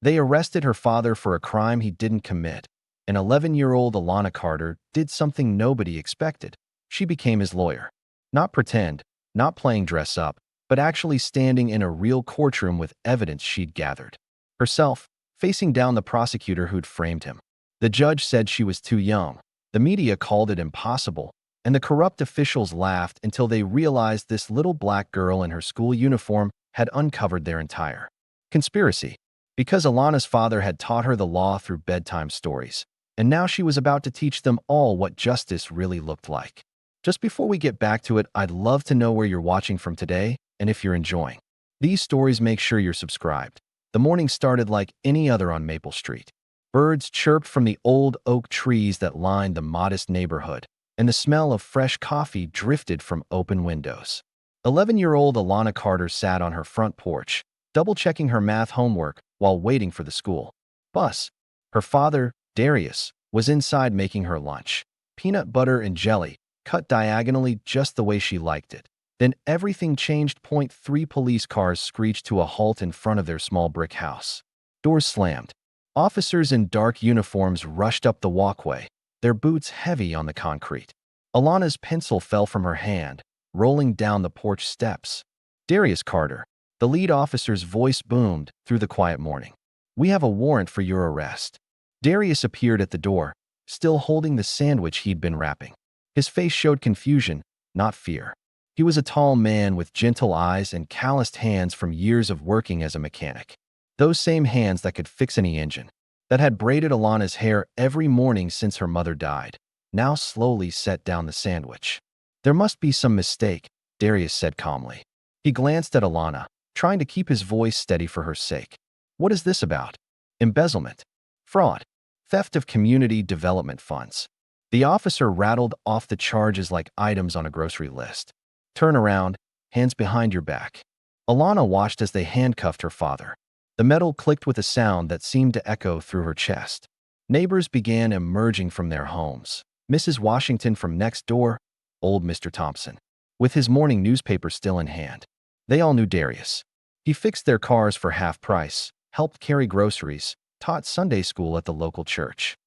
They arrested her father for a crime he didn't commit. And 11-year-old Alana Carter did something nobody expected. She became his lawyer. Not pretend, not playing dress up, but actually standing in a real courtroom with evidence she'd gathered. Herself, facing down the prosecutor who'd framed him. The judge said she was too young. The media called it impossible, and the corrupt officials laughed until they realized this little black girl in her school uniform had uncovered their entire conspiracy. Because Alana's father had taught her the law through bedtime stories, and now she was about to teach them all what justice really looked like. Just before we get back to it, I'd love to know where you're watching from today and if you're enjoying these stories. Make sure you're subscribed. The morning started like any other on Maple Street. Birds chirped from the old oak trees that lined the modest neighborhood, and the smell of fresh coffee drifted from open windows. 11-year-old Alana Carter sat on her front porch, double-checking her math homework while waiting for the school bus. Her father, Darius, was inside making her lunch. Peanut butter and jelly, cut diagonally just the way she liked it. Then everything changed. 3 police cars screeched to a halt in front of their small brick house. Doors slammed. Officers in dark uniforms rushed up the walkway, their boots heavy on the concrete. Alana's pencil fell from her hand, rolling down the porch steps. Darius Carter, the lead officer's voice boomed through the quiet morning. "We have a warrant for your arrest." Darius appeared at the door, still holding the sandwich he'd been wrapping. His face showed confusion, not fear. He was a tall man with gentle eyes and calloused hands from years of working as a mechanic. Those same hands that could fix any engine, that had braided Alana's hair every morning since her mother died, now slowly set down the sandwich. "There must be some mistake," Darius said calmly. He glanced at Alana, trying to keep his voice steady for her sake. "What is this about?" "Embezzlement. Fraud. Theft of community development funds." The officer rattled off the charges like items on a grocery list. "Turn around, hands behind your back." Alana watched as they handcuffed her father. The metal clicked with a sound that seemed to echo through her chest. Neighbors began emerging from their homes. Mrs. Washington from next door, old Mr. Thompson, with his morning newspaper still in hand. They all knew Darius. He fixed their cars for half price, helped carry groceries, taught Sunday school at the local church.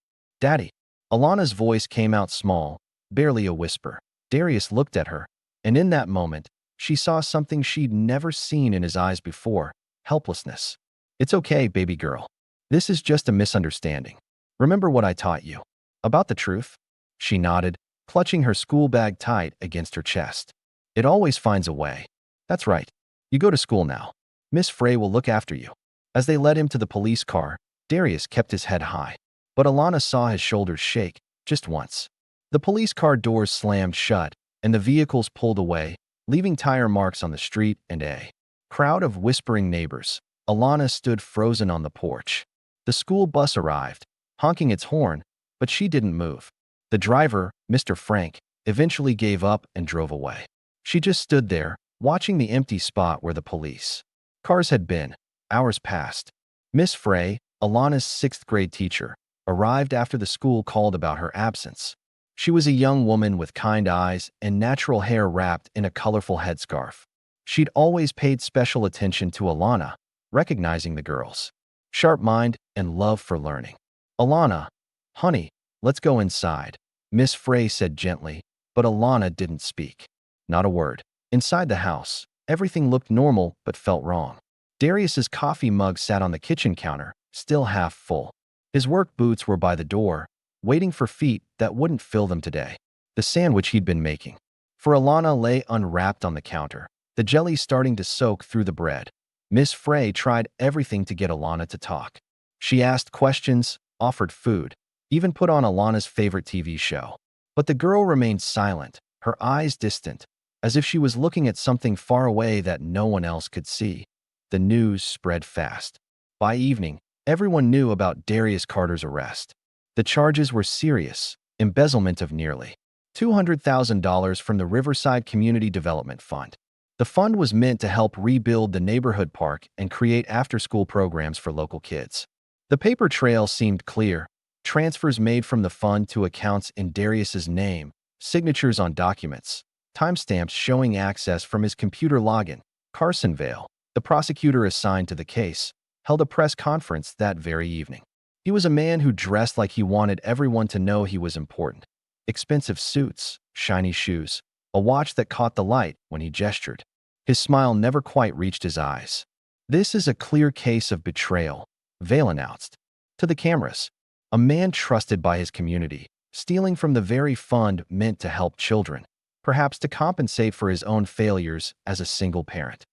"Daddy." Alana's voice came out small, barely a whisper. Darius looked at her, and in that moment, she saw something she'd never seen in his eyes before: helplessness. "It's okay, baby girl. This is just a misunderstanding. Remember what I taught you about the truth?" She nodded, clutching her school bag tight against her chest. "It always finds a way." "That's right. You go to school now. Miss Frey will look after you." As they led him to the police car, Darius kept his head high. But Alana saw his shoulders shake, just once. The police car doors slammed shut, and the vehicles pulled away, leaving tire marks on the street and a crowd of whispering neighbors. Alana stood frozen on the porch. The school bus arrived, honking its horn, but she didn't move. The driver, Mr. Frank, eventually gave up and drove away. She just stood there, watching the empty spot where the police cars had been. Hours passed. Miss Frey, Alana's 6th-grade teacher, arrived after the school called about her absence. She was a young woman with kind eyes and natural hair wrapped in a colorful headscarf. She'd always paid special attention to Alana, recognizing the girl's sharp mind and love for learning. "Alana, honey, let's go inside," Miss Frey said gently, but Alana didn't speak. Not a word. Inside the house, everything looked normal but felt wrong. Darius's coffee mug sat on the kitchen counter, still half full. His work boots were by the door, waiting for feet that wouldn't fill them today. The sandwich he'd been making for Alana lay unwrapped on the counter, the jelly starting to soak through the bread. Miss Frey tried everything to get Alana to talk. She asked questions, offered food, even put on Alana's favorite TV show. But the girl remained silent, her eyes distant, as if she was looking at something far away that no one else could see. The news spread fast. By evening, everyone knew about Darius Carter's arrest. The charges were serious: embezzlement of nearly $200,000 from the Riverside Community Development Fund. The fund was meant to help rebuild the neighborhood park and create after-school programs for local kids. The paper trail seemed clear: transfers made from the fund to accounts in Darius's name, signatures on documents, timestamps showing access from his computer login. Carson Vale, the prosecutor assigned to the case, held a press conference that very evening. He was a man who dressed like he wanted everyone to know he was important. Expensive suits, shiny shoes, a watch that caught the light when he gestured. His smile never quite reached his eyes. "This is a clear case of betrayal," Vale announced. To the cameras, a man trusted by his community, stealing from the very fund meant to help children, perhaps to compensate for his own failures as a single parent.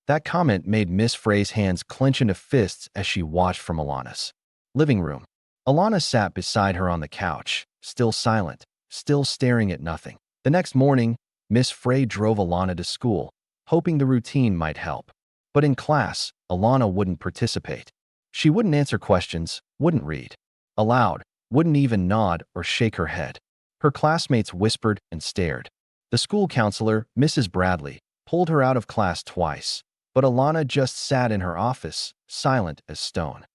That comment made Miss Frey's hands clench into fists as she watched from Alana's living room. Alana sat beside her on the couch, still silent, still staring at nothing. The next morning, Miss Frey drove Alana to school, hoping the routine might help. But in class, Alana wouldn't participate. She wouldn't answer questions, wouldn't read aloud, wouldn't even nod or shake her head. Her classmates whispered and stared. The school counselor, Mrs. Bradley, pulled her out of class twice, but Alana just sat in her office, silent as stone.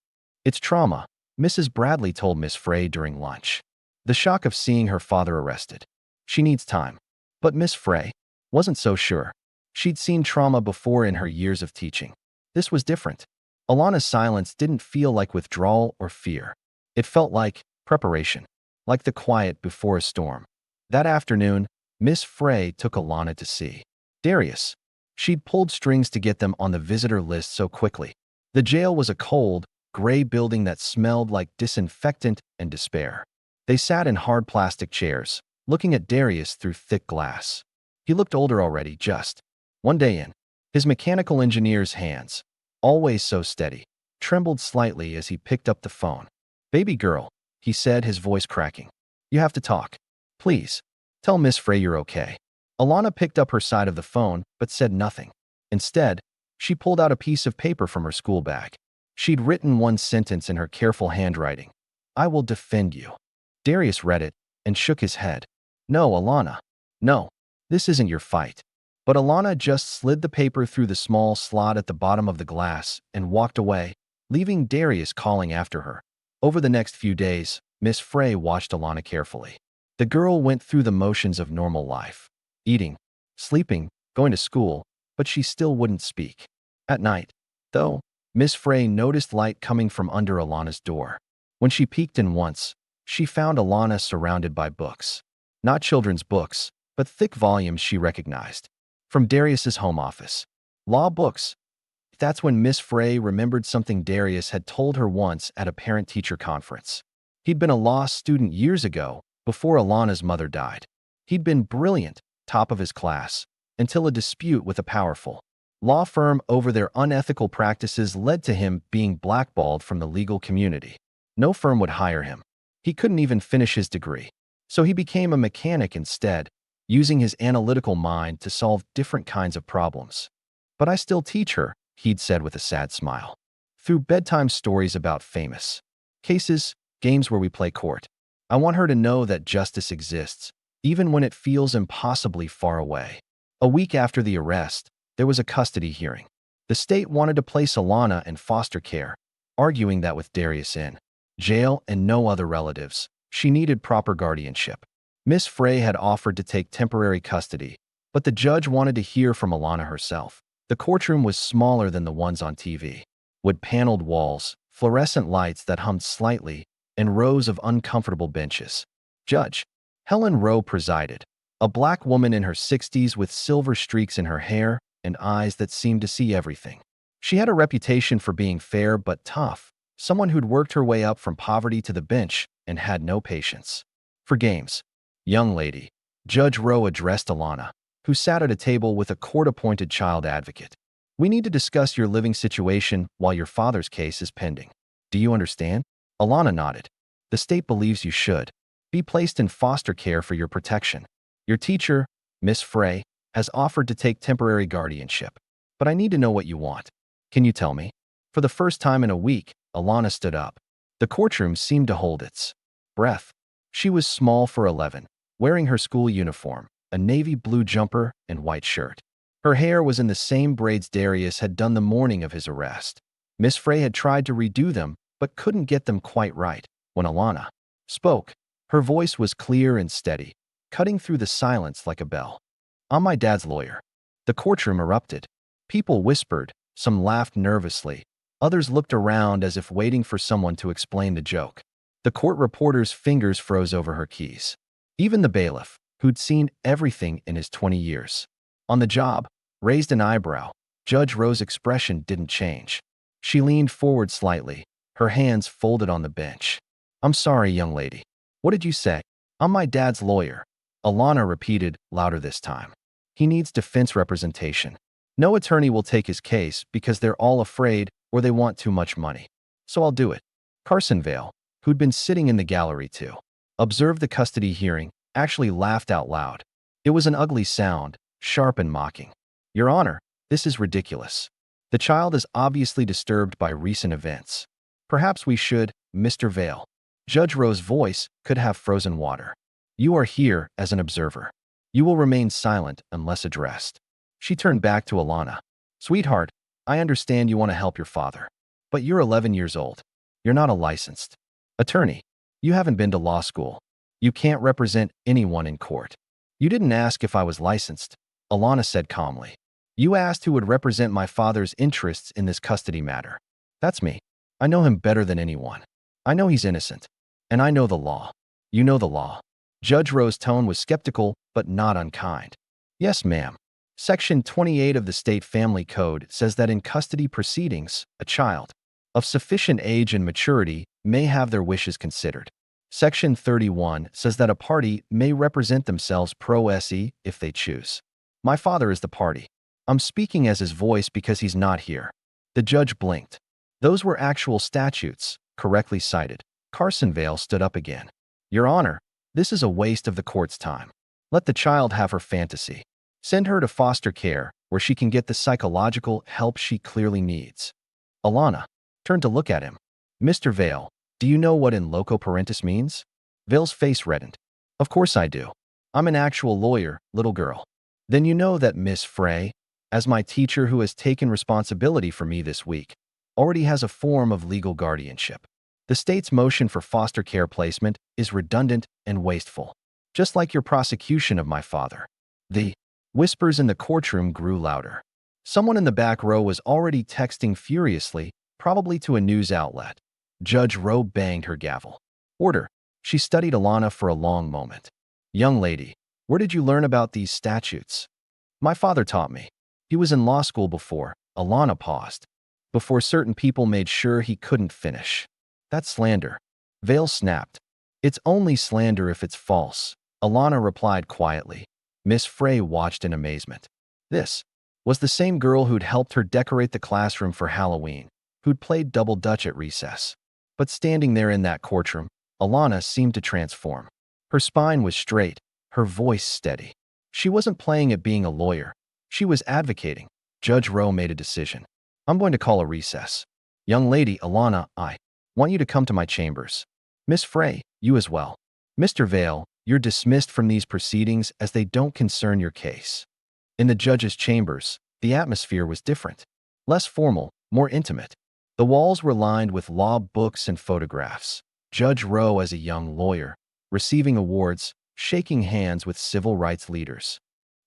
"It's trauma," Mrs. Bradley told Miss Frey during lunch. "The shock of seeing her father arrested. She needs time." But Miss Frey wasn't so sure. She'd seen trauma before in her years of teaching. This was different. Alana's silence didn't feel like withdrawal or fear. It felt like preparation, like the quiet before a storm. That afternoon, Miss Frey took Alana to see Darius. She'd pulled strings to get them on the visitor list so quickly. The jail was a cold, gray building that smelled like disinfectant and despair. They sat in hard plastic chairs, looking at Darius through thick glass. He looked older already, just one day in. His mechanical engineer's hands, always so steady, trembled slightly as he picked up the phone. "Baby girl," he said, his voice cracking. "You have to talk. Please, tell Miss Frey you're okay." Alana picked up her side of the phone, but said nothing. Instead, she pulled out a piece of paper from her school bag. She'd written one sentence in her careful handwriting. "I will defend you." Darius read it and shook his head. "No, Alana. No, this isn't your fight." But Alana just slid the paper through the small slot at the bottom of the glass and walked away, leaving Darius calling after her. Over the next few days, Miss Frey watched Alana carefully. The girl went through the motions of normal life. Eating, sleeping, going to school, but she still wouldn't speak. At night, though, Miss Frey noticed light coming from under Alana's door. When she peeked in once, she found Alana surrounded by books. Not children's books, but thick volumes she recognized. From Darius's home office. Law books. That's when Miss Frey remembered something Darius had told her once at a parent-teacher conference. He'd been a law student years ago, before Alana's mother died. He'd been brilliant, top of his class, until a dispute with a powerful law firm over their unethical practices led to him being blackballed from the legal community. No firm would hire him. He couldn't even finish his degree. So he became a mechanic instead, using his analytical mind to solve different kinds of problems. "But I still teach her," he'd said with a sad smile. "Through bedtime stories about famous cases, games where we play court. I want her to know that justice exists, even when it feels impossibly far away." A week after the arrest, there was a custody hearing. The state wanted to place Alana in foster care, arguing that with Darius in jail and no other relatives, she needed proper guardianship. Miss Frey had offered to take temporary custody, but the judge wanted to hear from Alana herself. The courtroom was smaller than the ones on TV. Wood-paneled walls, fluorescent lights that hummed slightly, and rows of uncomfortable benches. Judge Helen Rowe presided, a black woman in her 60s with silver streaks in her hair and eyes that seemed to see everything. She had a reputation for being fair but tough, someone who'd worked her way up from poverty to the bench and had no patience for games. "Young lady," Judge Rowe addressed Alana, who sat at a table with a court-appointed child advocate. "We need to discuss your living situation while your father's case is pending. Do you understand?" Alana nodded. "The state believes you should be placed in foster care for your protection. Your teacher, Miss Frey, has offered to take temporary guardianship. But I need to know what you want. Can you tell me?" For the first time in a week, Alana stood up. The courtroom seemed to hold its breath. She was small for 11, wearing her school uniform, a navy blue jumper and white shirt. Her hair was in the same braids Darius had done the morning of his arrest. Miss Frey had tried to redo them, but couldn't get them quite right. When Alana spoke, her voice was clear and steady, cutting through the silence like a bell. "I'm my dad's lawyer." The courtroom erupted. People whispered, some laughed nervously, Others looked around as if waiting for someone to explain the joke. The court reporter's fingers froze over her keys. Even the bailiff, who'd seen everything in his 20 years on the job, raised an eyebrow. Judge Rowe's expression didn't change. She leaned forward slightly, her hands folded on the bench. "I'm sorry, young lady. What did you say?" "I'm my dad's lawyer," Alana repeated, louder this time. "He needs defense representation. No attorney will take his case because they're all afraid or they want too much money. So I'll do it." Carsonvale, who'd been sitting in the gallery too, observed the custody hearing, actually laughed out loud. It was an ugly sound, sharp and mocking. "Your Honor, this is ridiculous. The child is obviously disturbed by recent events. Perhaps we should, Mr. Vale." Judge Rowe's voice could have frozen water. "You are here as an observer. You will remain silent unless addressed." She turned back to Alana. "Sweetheart, I understand you want to help your father. But you're 11 years old. You're not a licensed attorney. You haven't been to law school. You can't represent anyone in court." "You didn't ask if I was licensed," Alana said calmly. "You asked who would represent my father's interests in this custody matter. That's me. I know him better than anyone. I know he's innocent. And I know the law. You know the law." Judge Rowe's tone was skeptical, but not unkind. "Yes, ma'am. Section 28 of the State Family Code says that in custody proceedings, a child of sufficient age and maturity may have their wishes considered. Section 31 says that a party may represent themselves pro se if they choose. My father is the party. I'm speaking as his voice because he's not here." The judge blinked. "Those were actual statutes, correctly cited." Carsonvale stood up again. "Your Honor, this is a waste of the court's time. Let the child have her fantasy. Send her to foster care, where she can get the psychological help she clearly needs." Alana turned to look at him. "Mr. Vale, do you know what in loco parentis means?" Vale's face reddened. "Of course I do. I'm an actual lawyer, little girl." "Then you know that Miss Frey, as my teacher who has taken responsibility for me this week, already has a form of legal guardianship. The state's motion for foster care placement is redundant and wasteful, just like your prosecution of my father." The whispers in the courtroom grew louder. Someone in the back row was already texting furiously, probably to a news outlet. Judge Rowe banged her gavel. "Order." She studied Alana for a long moment. "Young lady, where did you learn about these statutes?" "My father taught me. He was in law school before." Alana paused. "Before certain people made sure he couldn't finish." "That's slander." Vale snapped. "It's only slander if it's false," Alana replied quietly. Miss Frey watched in amazement. This was the same girl who'd helped her decorate the classroom for Halloween, who'd played double dutch at recess. But standing there in that courtroom, Alana seemed to transform. Her spine was straight, her voice steady. She wasn't playing at being a lawyer. She was advocating. Judge Rowe made a decision. "I'm going to call a recess. Young lady, Alana, I want you to come to my chambers. Miss Frey, you as well. Mr. Vale, you're dismissed from these proceedings as they don't concern your case." In the judge's chambers, the atmosphere was different. Less formal, more intimate. The walls were lined with law books and photographs. Judge Rowe as a young lawyer, receiving awards, shaking hands with civil rights leaders.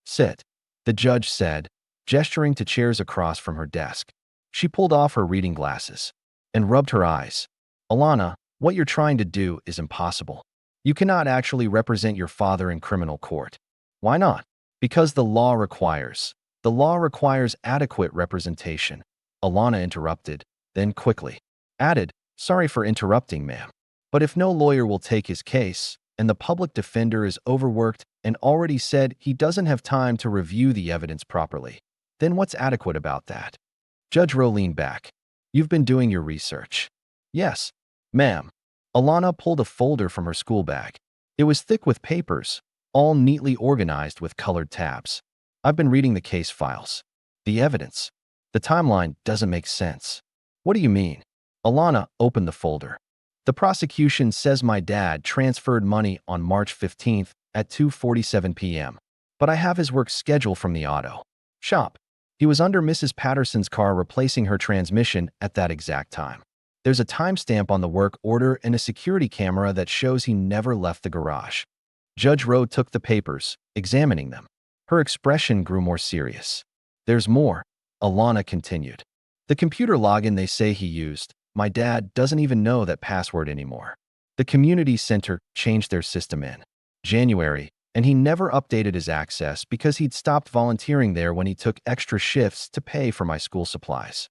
"Sit," the judge said, gesturing to chairs across from her desk. She pulled off her reading glasses and rubbed her eyes. "Alana, what you're trying to do is impossible. You cannot actually represent your father in criminal court." "Why not?" "Because the law requires. The law requires adequate representation." Alana interrupted, then quickly added, "Sorry for interrupting, ma'am. But if no lawyer will take his case, and the public defender is overworked and already said he doesn't have time to review the evidence properly, then what's adequate about that?" Judge Rowe leaned back. "You've been doing your research." "Yes, ma'am." Alana pulled a folder from her school bag. It was thick with papers, all neatly organized with colored tabs. "I've been reading the case files. The evidence. The timeline doesn't make sense." "What do you mean?" Alana opened the folder. "The prosecution says my dad transferred money on March 15th at 2:47 p.m. But I have his work schedule from the auto shop. He was under Mrs. Patterson's car replacing her transmission at that exact time. There's a timestamp on the work order and a security camera that shows he never left the garage." Judge Rowe took the papers, examining them. Her expression grew more serious. "There's more," Alana continued. The computer login they say he used, my dad doesn't even know that password anymore. The community center changed their system in January, and he never updated his access because he'd stopped volunteering there when he took extra shifts to pay for my school supplies.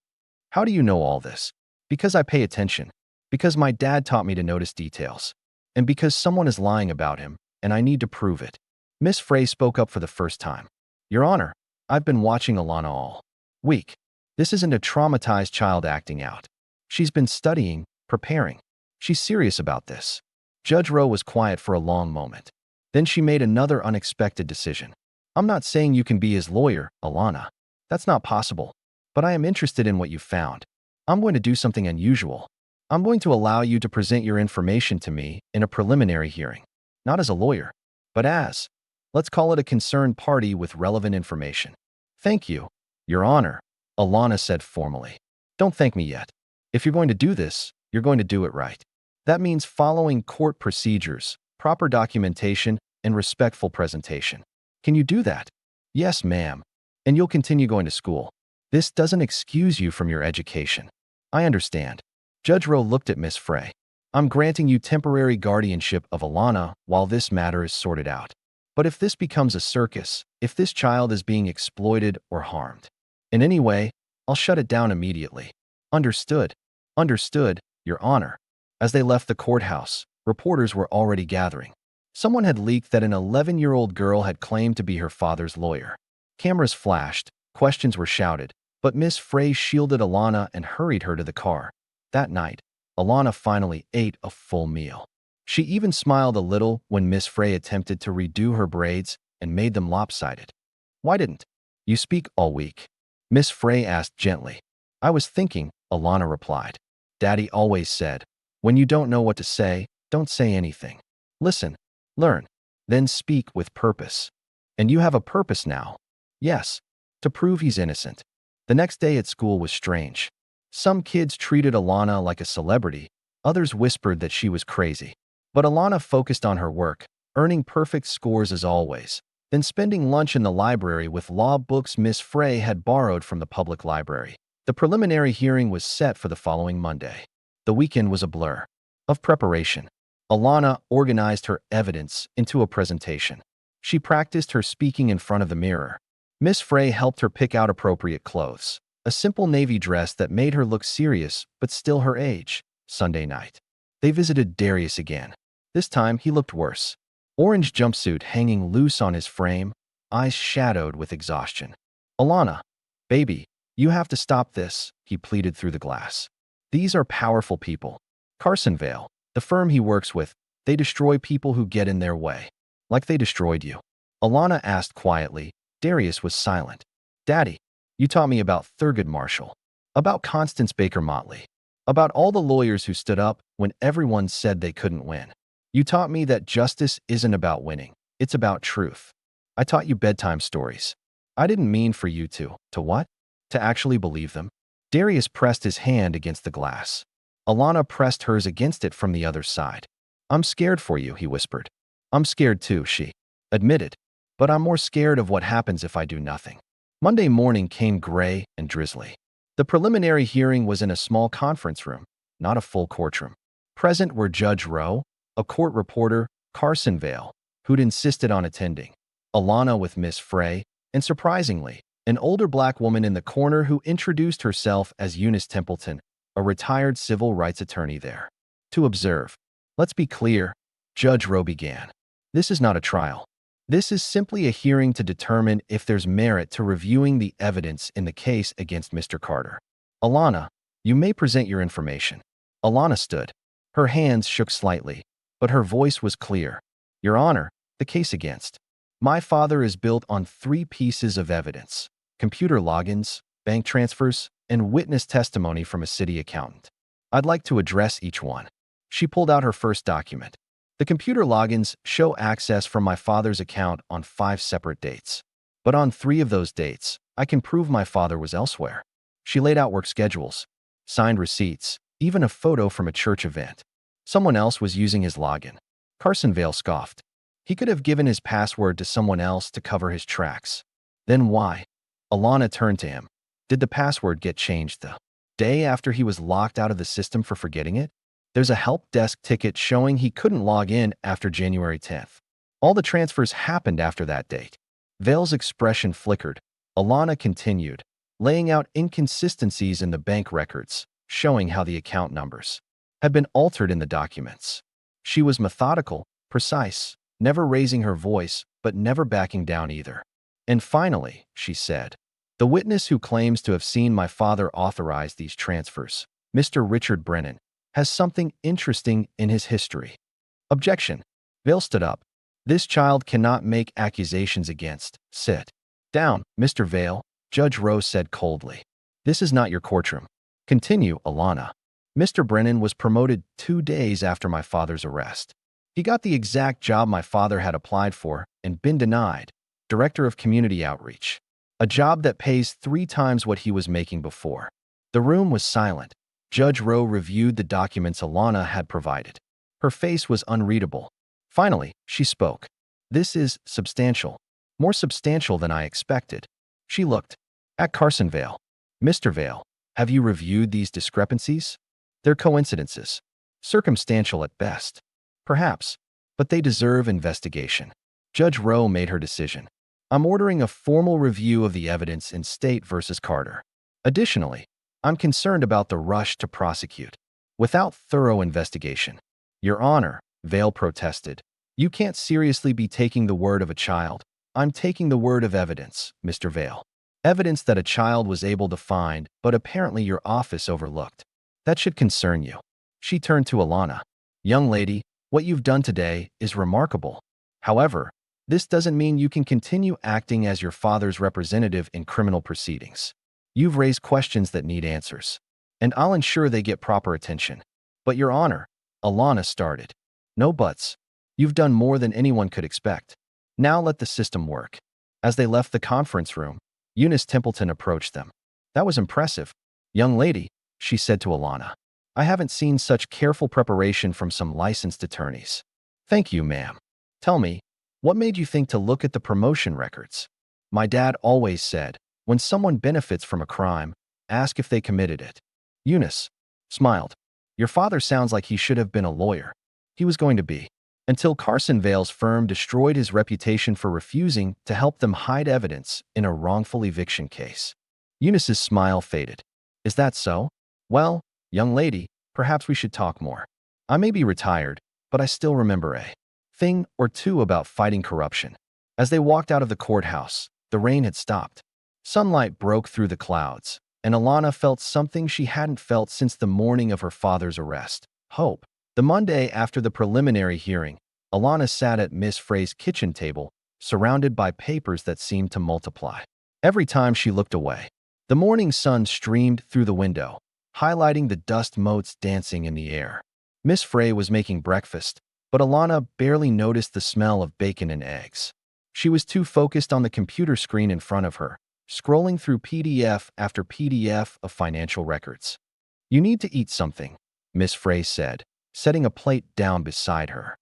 How do you know all this? Because I pay attention. Because my dad taught me to notice details. And because someone is lying about him, and I need to prove it. Miss Frey spoke up for the first time. Your Honor, I've been watching Alana all week. This isn't a traumatized child acting out. She's been studying, preparing. She's serious about this. Judge Rowe was quiet for a long moment. Then she made another unexpected decision. I'm not saying you can be his lawyer, Alana. That's not possible. But I am interested in what you found. I'm going to do something unusual. I'm going to allow you to present your information to me in a preliminary hearing. Not as a lawyer, but as, let's call it a concerned party with relevant information. Thank you, Your Honor, Alana said formally. Don't thank me yet. If you're going to do this, you're going to do it right. That means following court procedures, proper documentation, and respectful presentation. Can you do that? Yes, ma'am. And you'll continue going to school. This doesn't excuse you from your education. I understand. Judge Rowe looked at Miss Frey. I'm granting you temporary guardianship of Alana while this matter is sorted out. But if this becomes a circus, if this child is being exploited or harmed in any way, I'll shut it down immediately. Understood. Understood, Your Honor. As they left the courthouse, reporters were already gathering. Someone had leaked that an 11-year-old girl had claimed to be her father's lawyer. Cameras flashed, questions were shouted, but Miss Frey shielded Alana and hurried her to the car. That night, Alana finally ate a full meal. She even smiled a little when Miss Frey attempted to redo her braids and made them lopsided. Why didn't you speak all week? Miss Frey asked gently. I was thinking, Alana replied. Daddy always said, when you don't know what to say, don't say anything. Listen, learn, then speak with purpose. And you have a purpose now. Yes, to prove he's innocent. The next day at school was strange. Some kids treated Alana like a celebrity, others whispered that she was crazy. But Alana focused on her work, earning perfect scores as always, then spending lunch in the library with law books Miss Frey had borrowed from the public library. The preliminary hearing was set for the following Monday. The weekend was a blur of preparation. Alana organized her evidence into a presentation. She practiced her speaking in front of the mirror. Miss Frey helped her pick out appropriate clothes. A simple navy dress that made her look serious, but still her age. Sunday night. They visited Darius again. This time, he looked worse. Orange jumpsuit hanging loose on his frame, eyes shadowed with exhaustion. Alana, baby, you have to stop this, he pleaded through the glass. These are powerful people. Carsonvale, the firm he works with, they destroy people who get in their way. Like they destroyed you. Alana asked quietly. Darius was silent. Daddy, you taught me about Thurgood Marshall, about Constance Baker Motley, about all the lawyers who stood up when everyone said they couldn't win. You taught me that justice isn't about winning, it's about truth. I taught you bedtime stories. I didn't mean for you to what? To actually believe them. Darius pressed his hand against the glass. Alana pressed hers against it from the other side. I'm scared for you, he whispered. I'm scared too, she admitted. But I'm more scared of what happens if I do nothing. Monday morning came gray and drizzly. The preliminary hearing was in a small conference room, not a full courtroom. Present were Judge Rowe, a court reporter, Carsonvale, who'd insisted on attending, Alana with Miss Frey, and surprisingly, an older black woman in the corner who introduced herself as Eunice Templeton, a retired civil rights attorney there. To observe. Let's be clear, Judge Rowe began. This is not a trial. This is simply a hearing to determine if there's merit to reviewing the evidence in the case against Mr. Carter. Alana, you may present your information. Alana stood. Her hands shook slightly, but her voice was clear. Your Honor, the case against my father is built on 3 pieces of evidence: computer logins, bank transfers, and witness testimony from a city accountant. I'd like to address each one. She pulled out her first document. The computer logins show access from my father's account on 5 separate dates. But on 3 of those dates, I can prove my father was elsewhere. She laid out work schedules, signed receipts, even a photo from a church event. Someone else was using his login. Carsonvale scoffed. He could have given his password to someone else to cover his tracks. Then why? Alana turned to him. Did the password get changed though? day after he was locked out of the system for forgetting it? There's a help desk ticket showing he couldn't log in after January 10th. All the transfers happened after that date. Vale's expression flickered. Alana continued, laying out inconsistencies in the bank records, showing how the account numbers had been altered in the documents. She was methodical, precise, never raising her voice, but never backing down either. And finally, she said, the witness who claims to have seen my father authorize these transfers, Mr. Richard Brennan, has something interesting in his history. Objection. Vale stood up. This child cannot make accusations against. Sit down, Mr. Vale, Judge Rose said coldly. This is not your courtroom. Continue, Alana. Mr. Brennan was promoted 2 days after my father's arrest. He got the exact job my father had applied for and been denied, Director of Community Outreach, a job that pays 3 times what he was making before. The room was silent. Judge Rowe reviewed the documents Alana had provided. Her face was unreadable. Finally, she spoke. This is substantial. More substantial than I expected. She looked at Carson Vale. Mr. Vale, have you reviewed these discrepancies? They're coincidences. Circumstantial at best. Perhaps, but they deserve investigation. Judge Rowe made her decision. I'm ordering a formal review of the evidence in State versus Carter. Additionally, I'm concerned about the rush to prosecute without thorough investigation. Your Honor, Vale protested. You can't seriously be taking the word of a child. I'm taking the word of evidence, Mr. Vale. Evidence that a child was able to find, but apparently your office overlooked. That should concern you. She turned to Alana. Young lady, what you've done today is remarkable. However, this doesn't mean you can continue acting as your father's representative in criminal proceedings. You've raised questions that need answers, and I'll ensure they get proper attention. But Your Honor, Alana started. No buts. You've done more than anyone could expect. Now let the system work. As they left the conference room, Eunice Templeton approached them. That was impressive. Young lady, she said to Alana. I haven't seen such careful preparation from some licensed attorneys. Thank you, ma'am. Tell me, what made you think to look at the promotion records? My dad always said, when someone benefits from a crime, ask if they committed it. Eunice smiled. Your father sounds like he should have been a lawyer. He was going to be. Until Carson Vale's firm destroyed his reputation for refusing to help them hide evidence in a wrongful eviction case. Eunice's smile faded. Is that so? Well, young lady, perhaps we should talk more. I may be retired, but I still remember a thing or two about fighting corruption. As they walked out of the courthouse, the rain had stopped. Sunlight broke through the clouds, and Alana felt something she hadn't felt since the morning of her father's arrest. Hope. The Monday after the preliminary hearing, Alana sat at Miss Frey's kitchen table, surrounded by papers that seemed to multiply. Every time she looked away, the morning sun streamed through the window, highlighting the dust motes dancing in the air. Miss Frey was making breakfast, but Alana barely noticed the smell of bacon and eggs. She was too focused on the computer screen in front of her, scrolling through PDF after PDF of financial records. You need to eat something, Miss Frey said, setting a plate down beside her.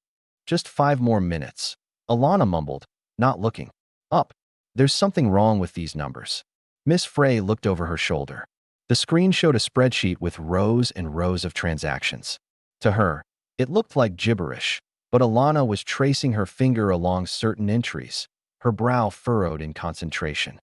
Just 5 more minutes, Alana mumbled, not looking up. There's something wrong with these numbers. Miss Frey looked over her shoulder. The screen showed a spreadsheet with rows and rows of transactions. To her, it looked like gibberish, but Alana was tracing her finger along certain entries, her brow furrowed in concentration.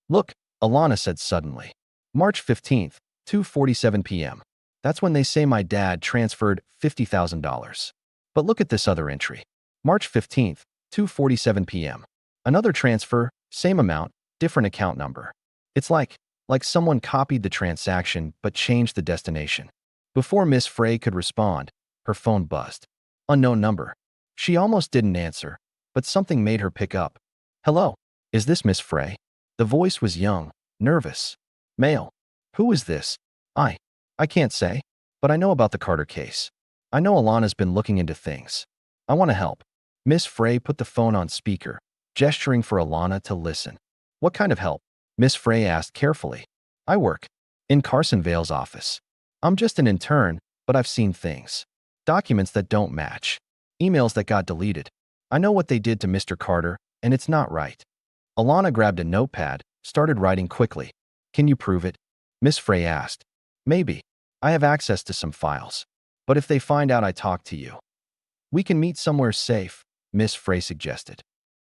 Look, Alana said suddenly. March 15th, 2:47 p.m. That's when they say my dad transferred $50,000. But look at this other entry. March 15th, 2:47 p.m. Another transfer, same amount, different account number. It's like someone copied the transaction but changed the destination. Before Miss Frey could respond, her phone buzzed. Unknown number. She almost didn't answer, but something made her pick up. Hello, is this Miss Frey? The voice was young, nervous. Male. Who is this? I can't say, but I know about the Carter case. I know Alana's been looking into things. I want to help. Miss Frey put the phone on speaker, gesturing for Alana to listen. What kind of help? Miss Frey asked carefully. I work in Carson Vale's office. I'm just an intern, but I've seen things. Documents that don't match. Emails that got deleted. I know what they did to Mr. Carter, and it's not right. Alana grabbed a notepad, started writing quickly. Can you prove it? Miss Frey asked. Maybe. I have access to some files. But if they find out I talked to you, we can meet somewhere safe, Miss Frey suggested.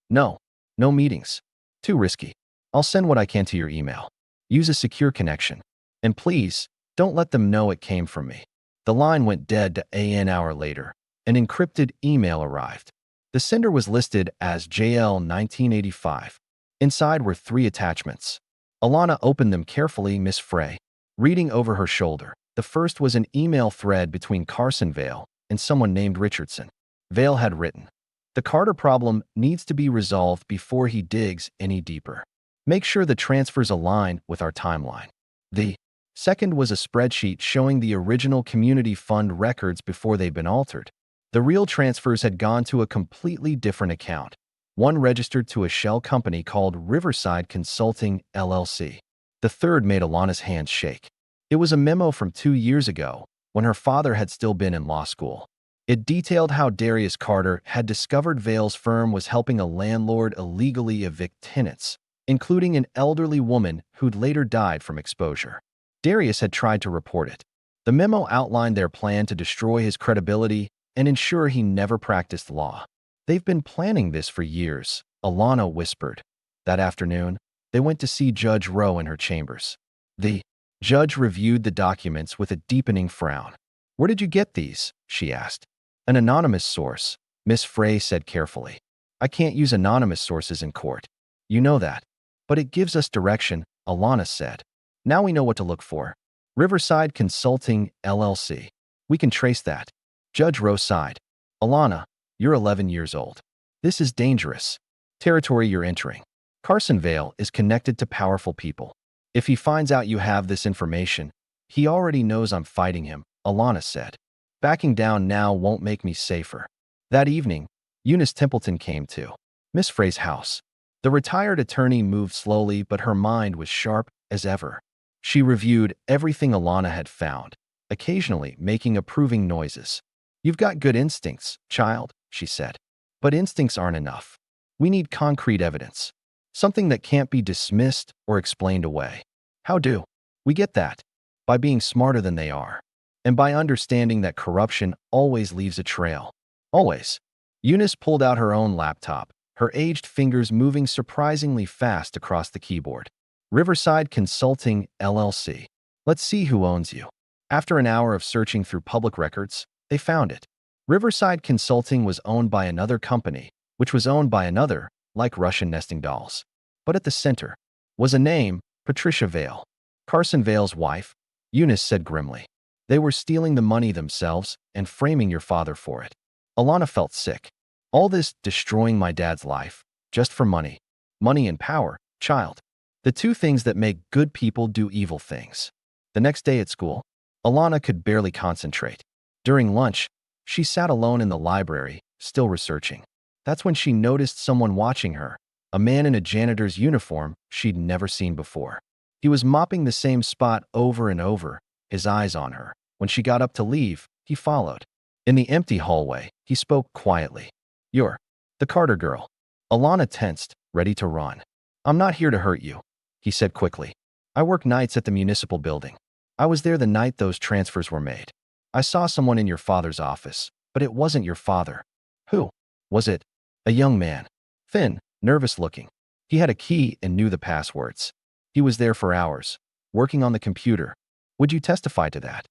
No, no meetings. Too risky. I'll send what I can to your email. Use a secure connection. And please, don't let them know it came from me. The line went dead to an hour later. An encrypted email arrived. The sender was listed as JL 1985. Inside were 3 attachments. Alana opened them carefully, Miss Frey, reading over her shoulder. The first was an email thread between Carson Vale and someone named Richardson. Vale had written, "The Carter problem needs to be resolved before he digs any deeper. Make sure the transfers align with our timeline." The second was a spreadsheet showing the original community fund records before they'd been altered. The real transfers had gone to a completely different account, one registered to a shell company called Riverside Consulting, LLC. The third made Alana's hands shake. It was a memo from 2 years ago, when her father had still been in law school. It detailed how Darius Carter had discovered Vale's firm was helping a landlord illegally evict tenants, including an elderly woman who'd later died from exposure. Darius had tried to report it. The memo outlined their plan to destroy his credibility and ensure he never practiced law. "They've been planning this for years," Alana whispered. That afternoon, they went to see Judge Rowe in her chambers. The judge reviewed the documents with a deepening frown. "Where did you get these?" she asked. "An anonymous source," Miss Frey said carefully. "I can't use anonymous sources in court. You know that. But it gives us direction," Alana said. "Now we know what to look for. Riverside Consulting, LLC. We can trace that." Judge Rowe sighed. "Alana, you're 11 years old. This is dangerous territory you're entering. Carson Vale is connected to powerful people. If he finds out you have this information, he already knows I'm fighting him," Alana said. "Backing down now won't make me safer." That evening, Eunice Templeton came to Miss Frey's house. The retired attorney moved slowly, but her mind was sharp as ever. She reviewed everything Alana had found, occasionally making approving noises. "You've got good instincts, child," she said. "But instincts aren't enough. We need concrete evidence. Something that can't be dismissed or explained away." "How do we get that?" "By being smarter than they are. And by understanding that corruption always leaves a trail. Always." Eunice pulled out her own laptop, her aged fingers moving surprisingly fast across the keyboard. "Riverside Consulting, LLC. Let's see who owns you." After an hour of searching through public records, they found it. Riverside Consulting was owned by another company, which was owned by another, like Russian nesting dolls. But at the center was a name, Patricia Vale. "Carson Vale's wife," Eunice said grimly. "They were stealing the money themselves and framing your father for it." Alana felt sick. "All this destroying my dad's life, just for money. Money and power, child. The two things that make good people do evil things." The next day at school, Alana could barely concentrate. During lunch, she sat alone in the library, still researching. That's when she noticed someone watching her, a man in a janitor's uniform she'd never seen before. He was mopping the same spot over and over, his eyes on her. When she got up to leave, he followed. In the empty hallway, he spoke quietly. "You're the Carter girl." Alana tensed, ready to run. "I'm not here to hurt you," he said quickly. "I work nights at the municipal building. I was there the night those transfers were made. I saw someone in your father's office, but it wasn't your father." "Who was it?" "A young man. Thin, nervous looking. He had a key and knew the passwords. He was there for hours, working on the computer. Would you testify to that?"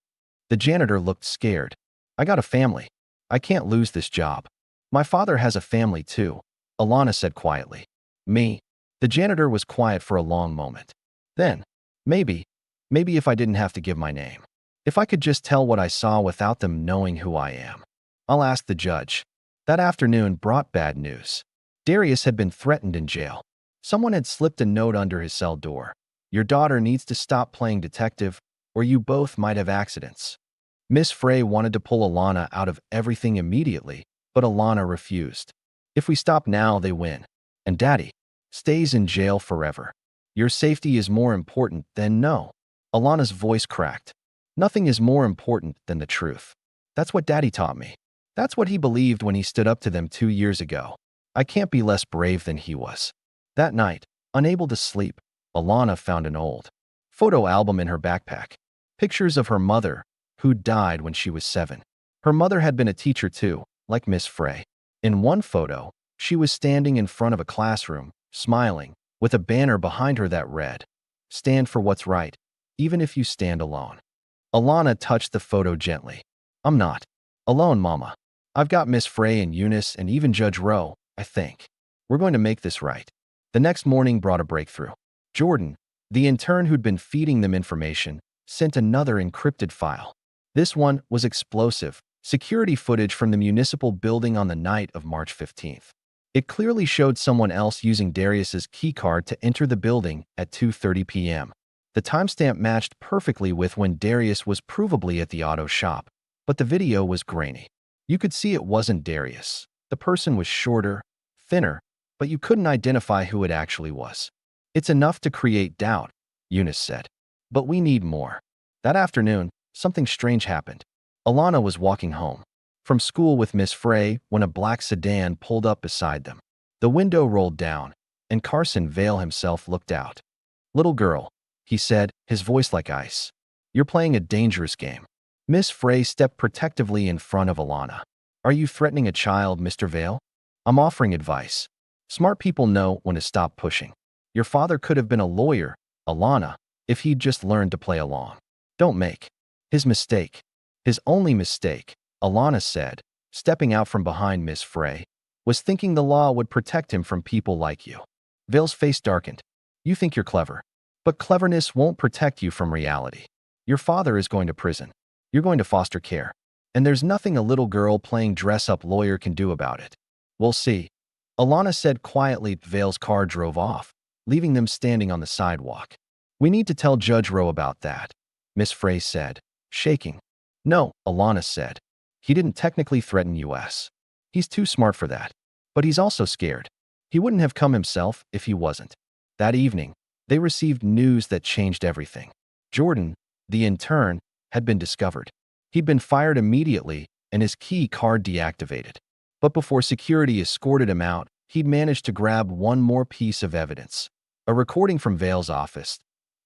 The janitor looked scared. "I got a family. I can't lose this job." "My father has a family too," Alana said quietly. "Me?" The janitor was quiet for a long moment. Then, maybe if I didn't have to give my name. If I could just tell what I saw without them knowing who I am. I'll ask the judge." That afternoon brought bad news. Darius had been threatened in jail. Someone had slipped a note under his cell door. "Your daughter needs to stop playing detective, or you both might have accidents." Miss Frey wanted to pull Alana out of everything immediately, but Alana refused. "If we stop now, they win. And Daddy stays in jail forever. Your safety is more important than no." Alana's voice cracked. "Nothing is more important than the truth. That's what Daddy taught me. That's what he believed when he stood up to them 2 years ago. I can't be less brave than he was." That night, unable to sleep, Alana found an old photo album in her backpack. Pictures of her mother, who died when she was 7. Her mother had been a teacher too, like Miss Frey. In one photo, she was standing in front of a classroom, smiling, with a banner behind her that read, "Stand for what's right, even if you stand alone." Alana touched the photo gently. "I'm not alone, Mama. I've got Miss Frey and Eunice and even Judge Rowe, I think. We're going to make this right." The next morning brought a breakthrough. Jordan, the intern who'd been feeding them information, sent another encrypted file. This one was explosive, security footage from the municipal building on the night of March 15th. It clearly showed someone else using Darius's keycard to enter the building at 2:30 p.m. The timestamp matched perfectly with when Darius was provably at the auto shop, but the video was grainy. You could see it wasn't Darius. The person was shorter, thinner, but you couldn't identify who it actually was. "It's enough to create doubt," Eunice said. "But we need more." That afternoon, something strange happened. Alana was walking home from school with Miss Frey when a black sedan pulled up beside them. The window rolled down, and Carson Vale himself looked out. "Little girl," he said, his voice like ice. "You're playing a dangerous game." Miss Frey stepped protectively in front of Alana. "Are you threatening a child, Mr. Vale?" "I'm offering advice. Smart people know when to stop pushing. Your father could have been a lawyer, Alana, if he'd just learned to play along. Don't make his mistake." "His only mistake," Alana said, stepping out from behind Miss Frey, "was thinking the law would protect him from people like you." Vale's face darkened. "You think you're clever. But cleverness won't protect you from reality. Your father is going to prison. You're going to foster care. And there's nothing a little girl playing dress-up lawyer can do about it." "We'll see," Alana said quietly. Vale's car drove off, leaving them standing on the sidewalk. "We need to tell Judge Rowe about that," Miss Frey said, shaking. "No," Alana said. "He didn't technically threaten us. He's too smart for that. But he's also scared. He wouldn't have come himself if he wasn't." That evening, they received news that changed everything. Jordan, the intern, had been discovered. He'd been fired immediately and his key card deactivated. But before security escorted him out, he'd managed to grab one more piece of evidence, a recording from Vale's office.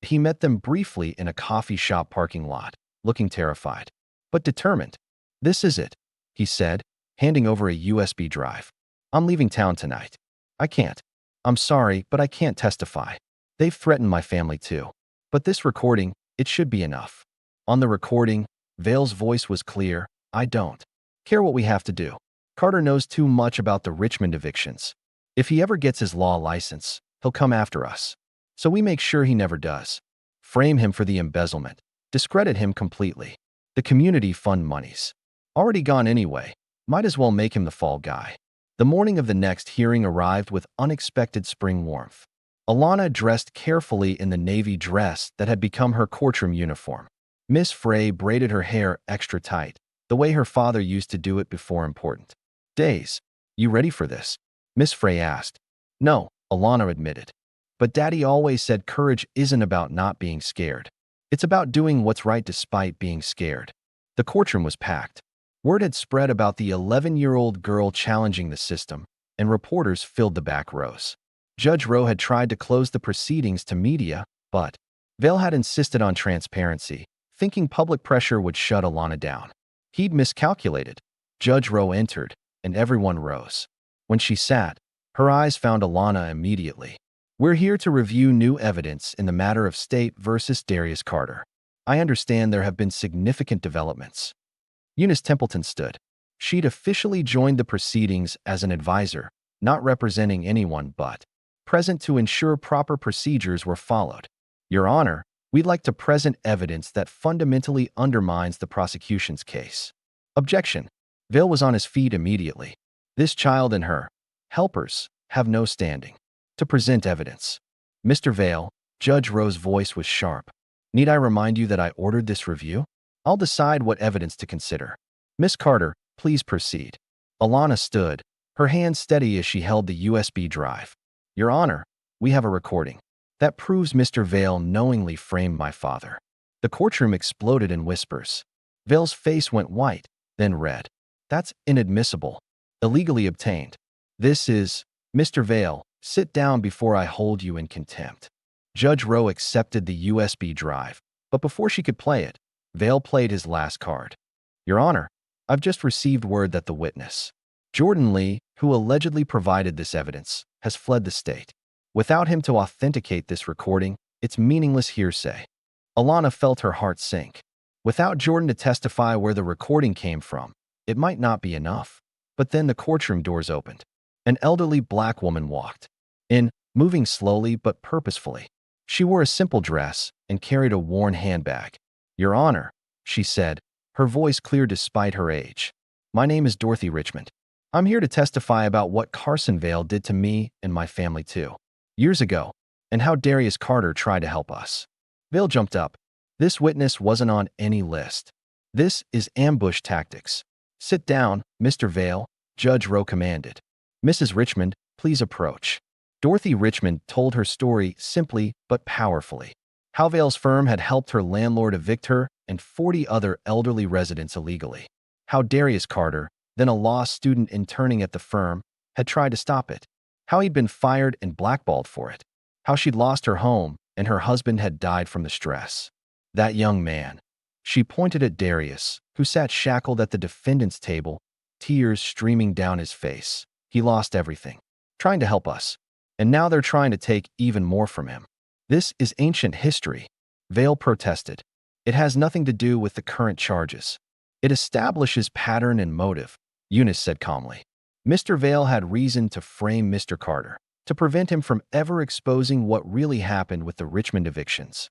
He met them briefly in a coffee shop parking lot, looking terrified, but determined. "This is it," he said, handing over a USB drive. "I'm leaving town tonight. I can't. I'm sorry, but I can't testify. They've threatened my family too. But this recording, it should be enough." On the recording, Vale's voice was clear. "I don't care what we have to do. Carter knows too much about the Richmond evictions. If he ever gets his law license, he'll come after us. So we make sure he never does. Frame him for the embezzlement. Discredit him completely. The community fund monies already gone anyway. Might as well make him the fall guy." The morning of the next hearing arrived with unexpected spring warmth. Alana dressed carefully in the navy dress that had become her courtroom uniform. Miss Frey braided her hair extra tight, the way her father used to do it before important days. "You ready for this?" Miss Frey asked. "No," Alana admitted. "But Daddy always said courage isn't about not being scared. It's about doing what's right despite being scared." The courtroom was packed. Word had spread about the 11-year-old girl challenging the system, and reporters filled the back rows. Judge Rowe had tried to close the proceedings to media, but Vale had insisted on transparency, thinking public pressure would shut Alana down. He'd miscalculated. Judge Rowe entered, and everyone rose. When she sat, her eyes found Alana immediately. "We're here to review new evidence in the matter of State versus Darius Carter. I understand there have been significant developments." Eunice Templeton stood. She'd officially joined the proceedings as an advisor, not representing anyone but present to ensure proper procedures were followed. "Your Honor, we'd like to present evidence that fundamentally undermines the prosecution's case." Objection. Vale was on his feet immediately. "This child and her helpers have no standing to present evidence." "Mr. Vale," Judge Rowe's voice was sharp. "Need I remind you that I ordered this review? I'll decide what evidence to consider. Miss Carter, please proceed." Alana stood, her hand steady as she held the USB drive. "Your Honor, we have a recording that proves Mr. Vale knowingly framed my father." The courtroom exploded in whispers. Vale's face went white, then red. "That's inadmissible. Illegally obtained. This is—" "Mr. Vale, sit down before I hold you in contempt." Judge Rowe accepted the USB drive, but before she could play it, Vale played his last card. Your Honor, I've just received word that the witness, Jordan Lee, who allegedly provided this evidence, has fled the state. Without him to authenticate this recording, it's meaningless hearsay. Alana felt her heart sink. Without Jordan to testify where the recording came from, it might not be enough. But then the courtroom doors opened. An elderly black woman walked in, moving slowly but purposefully. She wore a simple dress and carried a worn handbag. Your Honor, she said, her voice clear despite her age. My name is Dorothy Richmond. I'm here to testify about what Carson Vale did to me and my family 2 years ago, and how Darius Carter tried to help us. Vale jumped up. This witness wasn't on any list. This is ambush tactics. Sit down, Mr. Vale, Judge Rowe commanded. Mrs. Richmond, please approach. Dorothy Richmond told her story simply but powerfully. How Vale's firm had helped her landlord evict her and 40 other elderly residents illegally. How Darius Carter, then a law student interning at the firm, had tried to stop it. How he'd been fired and blackballed for it. How she'd lost her home and her husband had died from the stress. That young man. She pointed at Darius, who sat shackled at the defendant's table, tears streaming down his face. He lost everything, trying to help us. And now they're trying to take even more from him. This is ancient history, Vale protested. It has nothing to do with the current charges. It establishes pattern and motive, Eunice said calmly. Mr. Vale had reason to frame Mr. Carter, to prevent him from ever exposing what really happened with the Richmond evictions.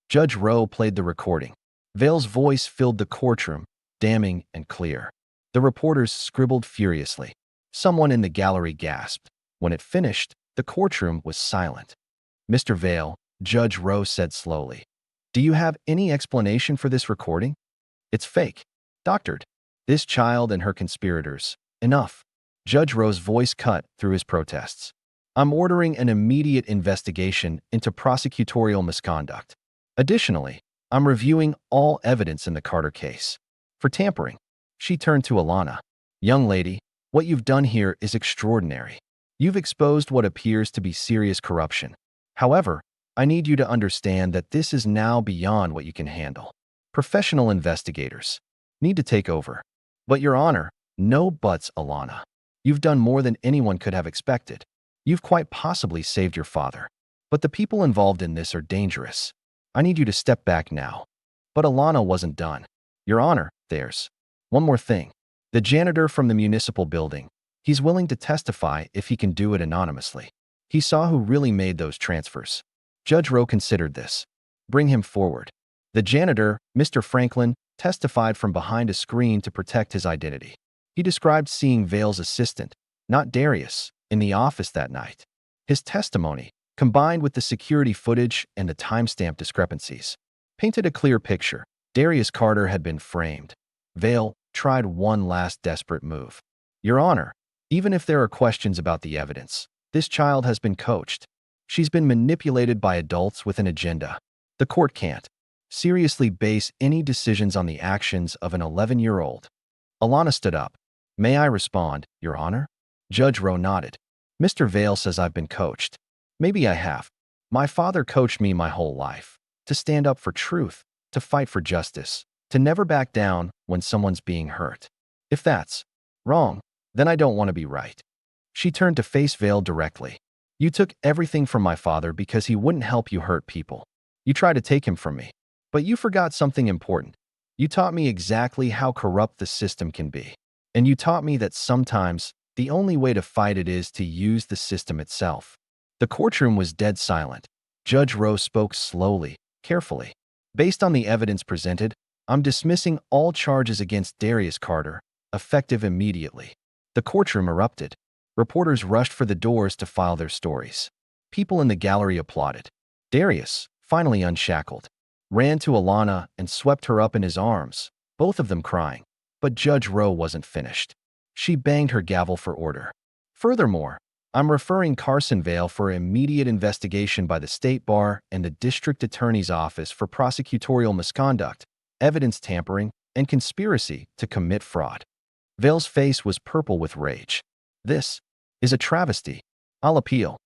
Judge Rowe played the recording. Vale's voice filled the courtroom, damning and clear. The reporters scribbled furiously. Someone in the gallery gasped. When it finished, the courtroom was silent. Mr. Vale, Judge Rowe said slowly, do you have any explanation for this recording? It's fake. Doctored. This child and her conspirators. Enough. Judge Rowe's voice cut through his protests. I'm ordering an immediate investigation into prosecutorial misconduct. Additionally, I'm reviewing all evidence in the Carter case. For tampering. She turned to Alana. Young lady, what you've done here is extraordinary. You've exposed what appears to be serious corruption. However, I need you to understand that this is now beyond what you can handle. Professional investigators need to take over. But Your Honor, no buts, Alana. You've done more than anyone could have expected. You've quite possibly saved your father. But the people involved in this are dangerous. I need you to step back now. But Alana wasn't done. Your Honor, there's one more thing. The janitor from the municipal building. He's willing to testify if he can do it anonymously. He saw who really made those transfers. Judge Rowe considered this. Bring him forward. The janitor, Mr. Franklin, testified from behind a screen to protect his identity. He described seeing Vale's assistant, not Darius, in the office that night. His testimony, combined with the security footage and the timestamp discrepancies, painted a clear picture. Darius Carter had been framed. Vale tried one last desperate move. Your Honor, even if there are questions about the evidence, this child has been coached. She's been manipulated by adults with an agenda. The court can't seriously base any decisions on the actions of an 11-year-old. Alana stood up. May I respond, Your Honor? Judge Rowe nodded. Mr. Vale says I've been coached. Maybe I have. My father coached me my whole life. To stand up for truth, to fight for justice, to never back down when someone's being hurt. If that's wrong, then I don't want to be right. She turned to face Vale directly. You took everything from my father because he wouldn't help you hurt people. You tried to take him from me. But you forgot something important. You taught me exactly how corrupt the system can be. And you taught me that sometimes the only way to fight it is to use the system itself. The courtroom was dead silent. Judge Rowe spoke slowly, carefully. Based on the evidence presented, I'm dismissing all charges against Darius Carter, effective immediately. The courtroom erupted. Reporters rushed for the doors to file their stories. People in the gallery applauded. Darius, finally unshackled, ran to Alana and swept her up in his arms, both of them crying. But Judge Rowe wasn't finished. She banged her gavel for order. Furthermore, I'm referring Carson Vale for immediate investigation by the State Bar and the District Attorney's Office for prosecutorial misconduct, evidence tampering, and conspiracy to commit fraud. Vale's face was purple with rage. This is a travesty. I'll appeal.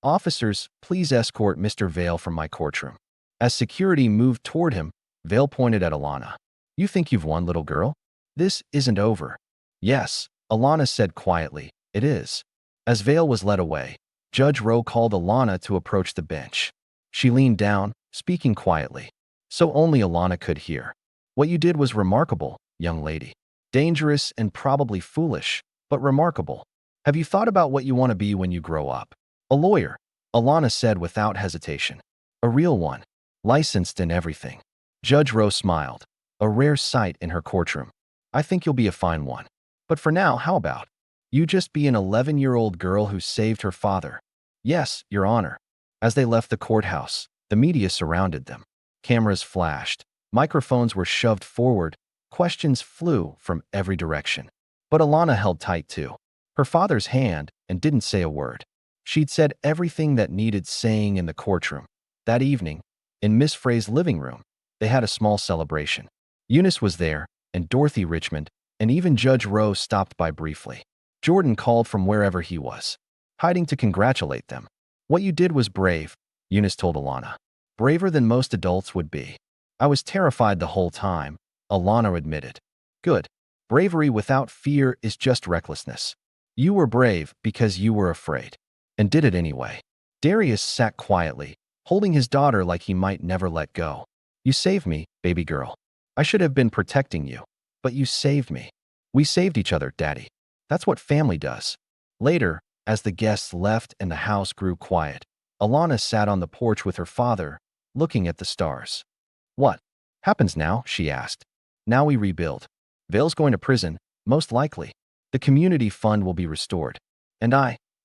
Officers, please escort Mr. Vale from my courtroom. As security moved toward him, Vale pointed at Alana. You think you've won, little girl? This isn't over. Yes, Alana said quietly. It is. As Vale was led away, Judge Rowe called Alana to approach the bench. She leaned down, speaking quietly, so only Alana could hear. What you did was remarkable, young lady. Dangerous and probably foolish, but remarkable. Have you thought about what you want to be when you grow up? A lawyer, Alana said without hesitation. A real one, licensed in everything. Judge Rowe smiled, a rare sight in her courtroom. I think you'll be a fine one. But for now, how about you just be an 11-year-old girl who saved her father? Yes, Your Honor. As they left the courthouse, the media surrounded them. Cameras flashed, microphones were shoved forward, questions flew from every direction. But Alana held tight to her father's hand and didn't say a word. She'd said everything that needed saying in the courtroom. That evening, in Miss Frey's living room, they had a small celebration. Eunice was there, and Dorothy Richmond, and even Judge Rowe stopped by briefly. Jordan called from wherever he was, hiding to congratulate them. What you did was brave, Eunice told Alana. Braver than most adults would be. I was terrified the whole time, Alana admitted. Good. Bravery without fear is just recklessness. You were brave because you were afraid. And did it anyway. Darius sat quietly, holding his daughter like he might never let go. You saved me, baby girl. I should have been protecting you. But you saved me. We saved each other, Daddy. That's what family does. Later, as the guests left and the house grew quiet, Alana sat on the porch with her father, looking at the stars. What happens now? She asked. Now we rebuild. Vale's going to prison, most likely. The community fund will be restored. And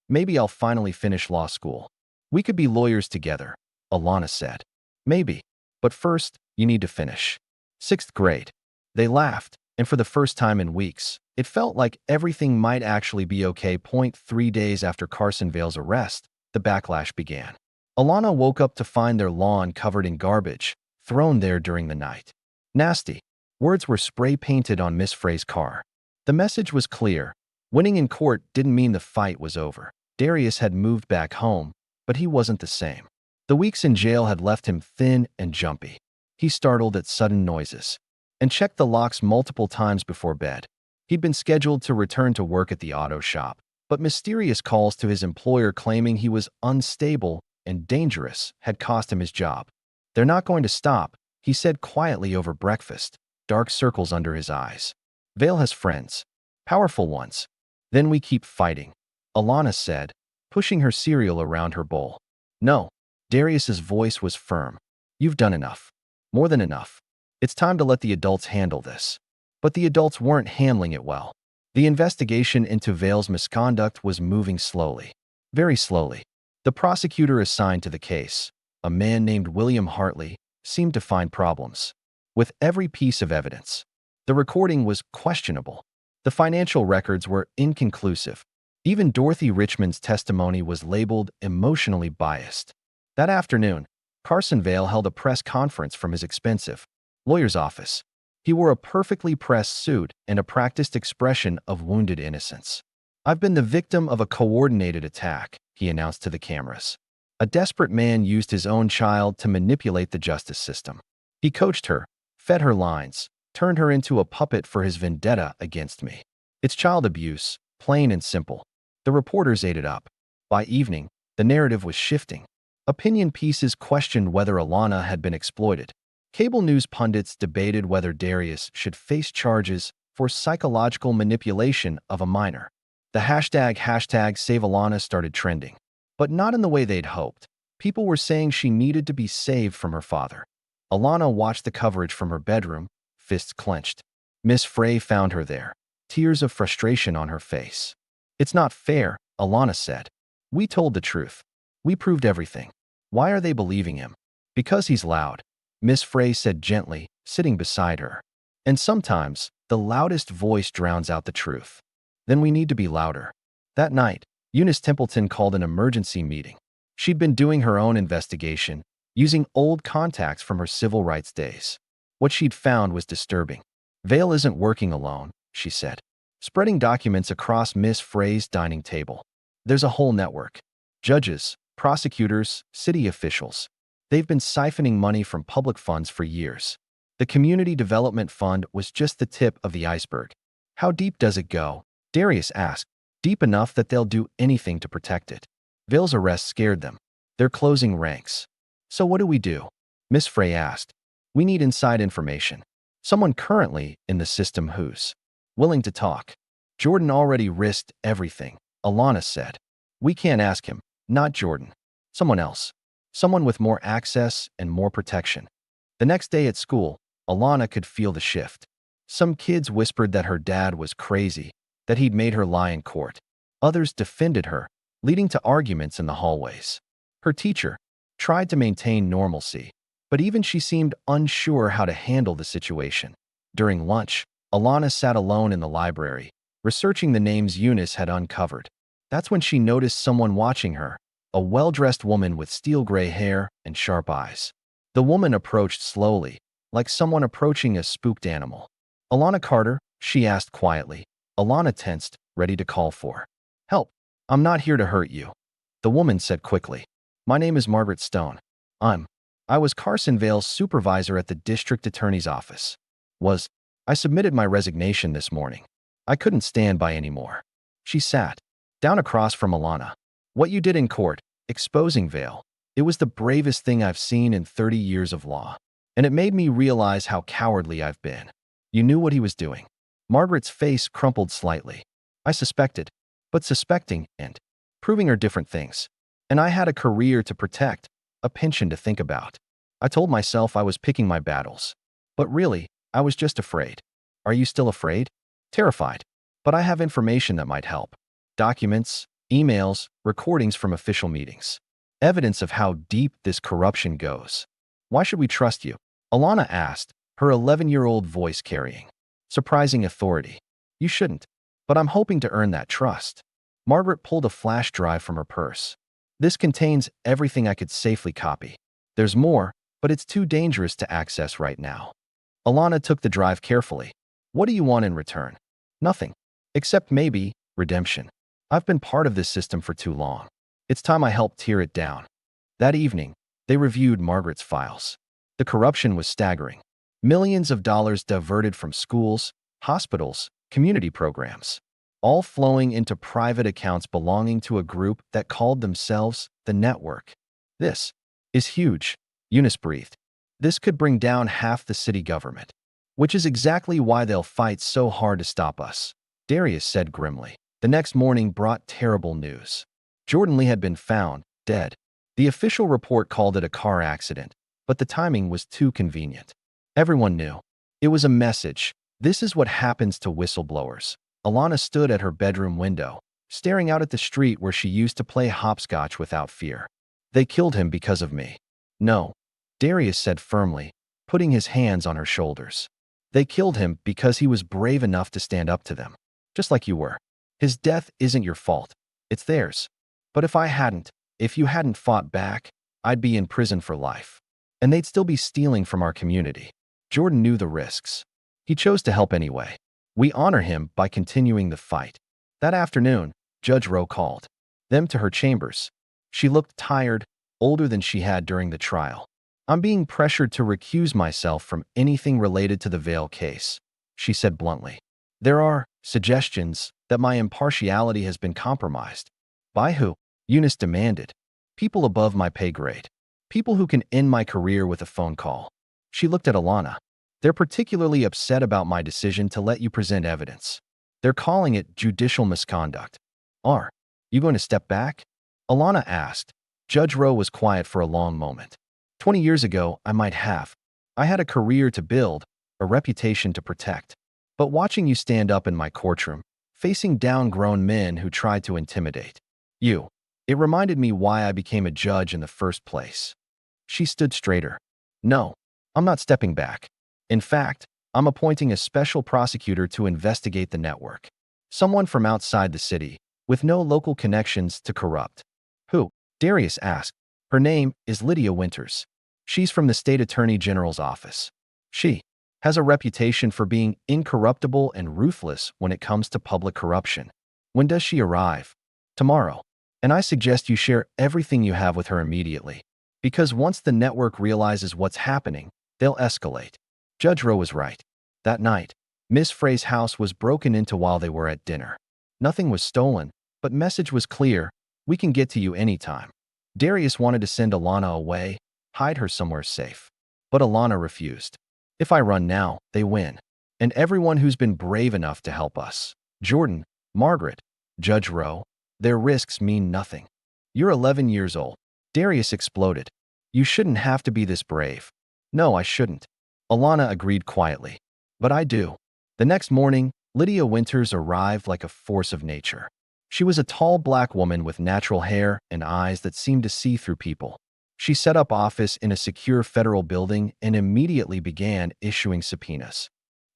maybe I'll finally finish law school. We could be lawyers together, Alana said. Maybe. But first, you need to finish 6th grade. They laughed, and for the first time in weeks, it felt like everything might actually be okay. 3 days after Carson Vale's arrest, the backlash began. Alana woke up to find their lawn covered in garbage, thrown there during the night. Nasty. Words were spray-painted on Miss Frey's car. The message was clear. Winning in court didn't mean the fight was over. Darius had moved back home, but he wasn't the same. The weeks in jail had left him thin and jumpy. He startled at sudden noises and checked the locks multiple times before bed. He'd been scheduled to return to work at the auto shop, but mysterious calls to his employer claiming he was unstable and dangerous had cost him his job. They're not going to stop, he said quietly over breakfast, dark circles under his eyes. Vale has friends, powerful ones. Then we keep fighting, Alana said, pushing her cereal around her bowl. No, Darius's voice was firm. You've done enough. More than enough. It's time to let the adults handle this. But the adults weren't handling it well. The investigation into Vale's misconduct was moving slowly. Very slowly. The prosecutor assigned to the case, a man named William Hartley, seemed to find problems with every piece of evidence. The recording was questionable. The financial records were inconclusive. Even Dorothy Richmond's testimony was labeled emotionally biased. That afternoon, Carson Vale held a press conference from his expensive lawyer's office. He wore a perfectly pressed suit and a practiced expression of wounded innocence. I've been the victim of a coordinated attack, he announced to the cameras. A desperate man used his own child to manipulate the justice system. He coached her, fed her lines, turned her into a puppet for his vendetta against me. It's child abuse, plain and simple. The reporters ate it up. By evening, the narrative was shifting. Opinion pieces questioned whether Alana had been exploited. Cable news pundits debated whether Darius should face charges for psychological manipulation of a minor. The hashtag #SaveAlana started trending, but not in the way they'd hoped. People were saying she needed to be saved from her father. Alana watched the coverage from her bedroom, fists clenched. Miss Frey found her there, tears of frustration on her face. It's not fair, Alana said. We told the truth. We proved everything. Why are they believing him? Because he's loud, Miss Frey said gently, sitting beside her. And sometimes, the loudest voice drowns out the truth. Then we need to be louder. That night, Eunice Templeton called an emergency meeting. She'd been doing her own investigation, using old contacts from her civil rights days. What she'd found was disturbing. Vale isn't working alone, she said, spreading documents across Miss Frey's dining table. There's a whole network. Judges, prosecutors, city officials. They've been siphoning money from public funds for years. The Community Development Fund was just the tip of the iceberg. How deep does it go? Darius asked. Deep enough that they'll do anything to protect it. Vale's arrest scared them. They're closing ranks. So what do we do? Miss Frey asked. We need inside information. Someone currently in the system who's willing to talk. Jordan already risked everything, Alana said. We can't ask him. Not Jordan. Someone else. Someone with more access and more protection. The next day at school, Alana could feel the shift. Some kids whispered that her dad was crazy, that he'd made her lie in court. Others defended her, leading to arguments in the hallways. Her teacher tried to maintain normalcy, but even she seemed unsure how to handle the situation. During lunch, Alana sat alone in the library, researching the names Eunice had uncovered. That's when she noticed someone watching her, a well-dressed woman with steel-gray hair and sharp eyes. The woman approached slowly, like someone approaching a spooked animal. Alana Carter, she asked quietly. Alana tensed, ready to call for help. I'm not here to hurt you, the woman said quickly. My name is Margaret Stone. I was Carson Vale's supervisor at the district attorney's office. I submitted my resignation this morning. I couldn't stand by anymore. She sat down across from Alana. What you did in court, exposing Vale, it was the bravest thing I've seen in 30 years of law. And it made me realize how cowardly I've been. You knew what he was doing. Margaret's face crumpled slightly. I suspected, but suspecting and proving are different things. And I had a career to protect, a pension to think about. I told myself I was picking my battles. But really, I was just afraid. Are you still afraid? Terrified. But I have information that might help. Documents, emails, recordings from official meetings. Evidence of how deep this corruption goes. Why should we trust you? Alana asked, her 11-year-old voice carrying surprising authority. You shouldn't, but I'm hoping to earn that trust. Margaret pulled a flash drive from her purse. This contains everything I could safely copy. There's more, but it's too dangerous to access right now. Alana took the drive carefully. What do you want in return? Nothing. Except maybe redemption. I've been part of this system for too long. It's time I helped tear it down. That evening, they reviewed Margaret's files. The corruption was staggering. Millions of dollars diverted from schools, hospitals, community programs, all flowing into private accounts belonging to a group that called themselves the Network. This is huge, Eunice breathed. This could bring down half the city government, which is exactly why they'll fight so hard to stop us, Darius said grimly. The next morning brought terrible news. Jordan Lee had been found, dead. The official report called it a car accident, but the timing was too convenient. Everyone knew. It was a message. This is what happens to whistleblowers. Alana stood at her bedroom window, staring out at the street where she used to play hopscotch without fear. They killed him because of me. No, Darius said firmly, putting his hands on her shoulders. They killed him because he was brave enough to stand up to them, just like you were. His death isn't your fault. It's theirs. But if you hadn't fought back, I'd be in prison for life. And they'd still be stealing from our community. Jordan knew the risks. He chose to help anyway. We honor him by continuing the fight. That afternoon, Judge Rowe called them to her chambers. She looked tired, older than she had during the trial. I'm being pressured to recuse myself from anything related to the Vale case, she said bluntly. There are suggestions that my impartiality has been compromised. By who? Eunice demanded. People above my pay grade. People who can end my career with a phone call. She looked at Alana. They're particularly upset about my decision to let you present evidence. They're calling it judicial misconduct. Are you going to step back? Alana asked. Judge Rowe was quiet for a long moment. 20 years ago, I might have. I had a career to build, a reputation to protect. But watching you stand up in my courtroom, facing down grown men who tried to intimidate you, it reminded me why I became a judge in the first place. She stood straighter. No, I'm not stepping back. In fact, I'm appointing a special prosecutor to investigate the network. Someone from outside the city, with no local connections to corrupt. Who? Darius asked. Her name is Lydia Winters. She's from the State Attorney General's office. She has a reputation for being incorruptible and ruthless when it comes to public corruption. When does she arrive? Tomorrow. And I suggest you share everything you have with her immediately. Because once the network realizes what's happening, they'll escalate. Judge Rowe was right. That night, Miss Frey's house was broken into while they were at dinner. Nothing was stolen, but message was clear: we can get to you anytime. Darius wanted to send Alana away, hide her somewhere safe. But Alana refused. If I run now, they win. And everyone who's been brave enough to help us. Jordan, Margaret, Judge Rowe, their risks mean nothing. You're 11 years old. Darius exploded. You shouldn't have to be this brave. No, I shouldn't. Alana agreed quietly. But I do. The next morning, Lydia Winters arrived like a force of nature. She was a tall black woman with natural hair and eyes that seemed to see through people. She set up office in a secure federal building and immediately began issuing subpoenas.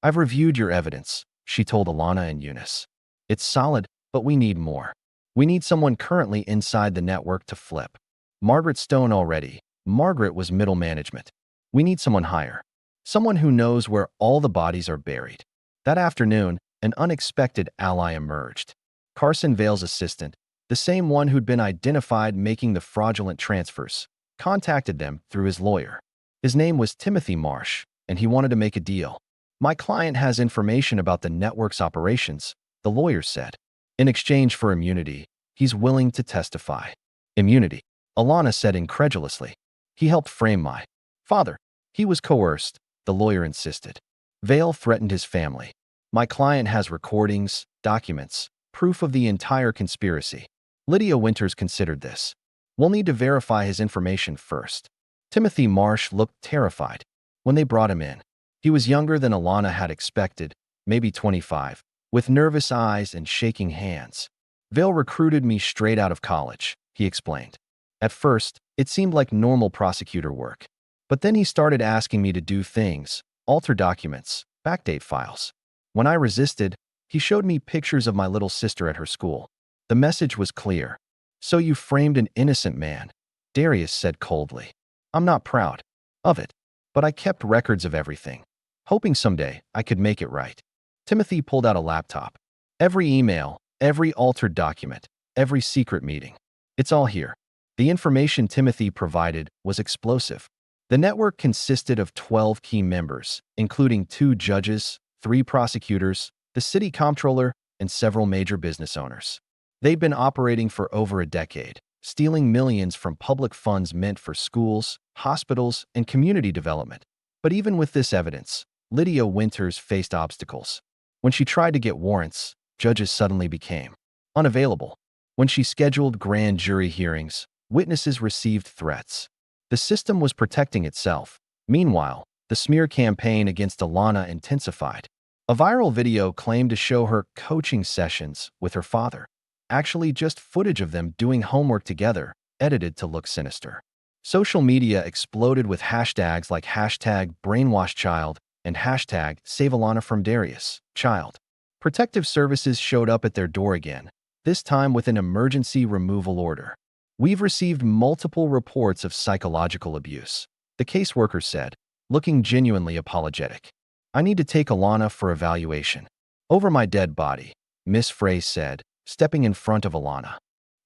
I've reviewed your evidence, she told Alana and Eunice. It's solid, but we need more. We need someone currently inside the network to flip. Margaret Stone already. Margaret was middle management. We need someone higher. Someone who knows where all the bodies are buried. That afternoon, an unexpected ally emerged. Carson Vale's assistant, the same one who'd been identified making the fraudulent transfers, contacted them through his lawyer. His name was Timothy Marsh, and he wanted to make a deal. My client has information about the network's operations, the lawyer said. In exchange for immunity, he's willing to testify. Immunity, Alana said incredulously. He helped frame my father. He was coerced, the lawyer insisted. Vale threatened his family. My client has recordings, documents, proof of the entire conspiracy. Lydia Winters considered this. We'll need to verify his information first. Timothy Marsh looked terrified when they brought him in. He was younger than Alana had expected, maybe 25, with nervous eyes and shaking hands. Vale recruited me straight out of college, he explained. At first, it seemed like normal prosecutor work. But then he started asking me to do things, alter documents, backdate files. When I resisted, he showed me pictures of my little sister at her school. The message was clear. So you framed an innocent man, Darius said coldly. I'm not proud of it, but I kept records of everything, hoping someday I could make it right. Timothy pulled out a laptop. Every email, every altered document, every secret meeting. It's all here. The information Timothy provided was explosive. The network consisted of 12 key members, including 2 judges, 3 prosecutors, the city comptroller, and several major business owners. They'd been operating for over a decade, stealing millions from public funds meant for schools, hospitals, and community development. But even with this evidence, Lydia Winters faced obstacles. When she tried to get warrants, judges suddenly became unavailable. When she scheduled grand jury hearings, witnesses received threats. The system was protecting itself. Meanwhile, the smear campaign against Alana intensified. A viral video claimed to show her coaching sessions with her father. Actually, just footage of them doing homework together, edited to look sinister. Social media exploded with hashtags like #BrainwashChild and #SaveAlanaFromDarius, child. Protective services showed up at their door again, this time with an emergency removal order. We've received multiple reports of psychological abuse, the caseworker said, looking genuinely apologetic. I need to take Alana for evaluation. Over my dead body, Miss Frey said, stepping in front of Alana.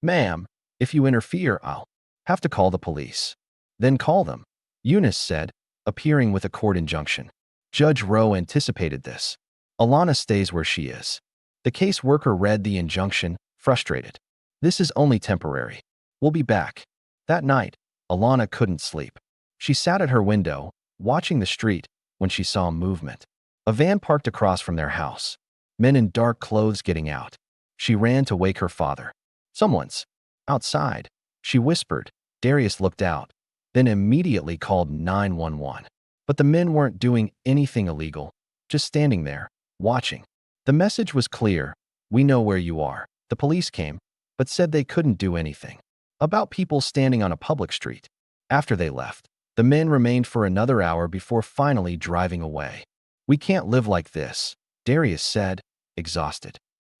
Ma'am, if you interfere, I'll have to call the police. Then call them, Eunice said, appearing with a court injunction. Judge Rowe anticipated this. Alana stays where she is. The caseworker read the injunction, frustrated. This is only temporary. We'll be back. That night, Alana couldn't sleep. She sat at her window, watching the street, when she saw movement. A van parked across from their house. Men in dark clothes getting out. She ran to wake her father. Someone's outside, she whispered. Darius looked out, then immediately called 911. But the men weren't doing anything illegal, just standing there, watching. The message was clear. We know where you are. The police came, but said they couldn't do anything about people standing on a public street. After they left, the men remained for another hour before finally driving away. We can't live like this, Darius said, exhausted.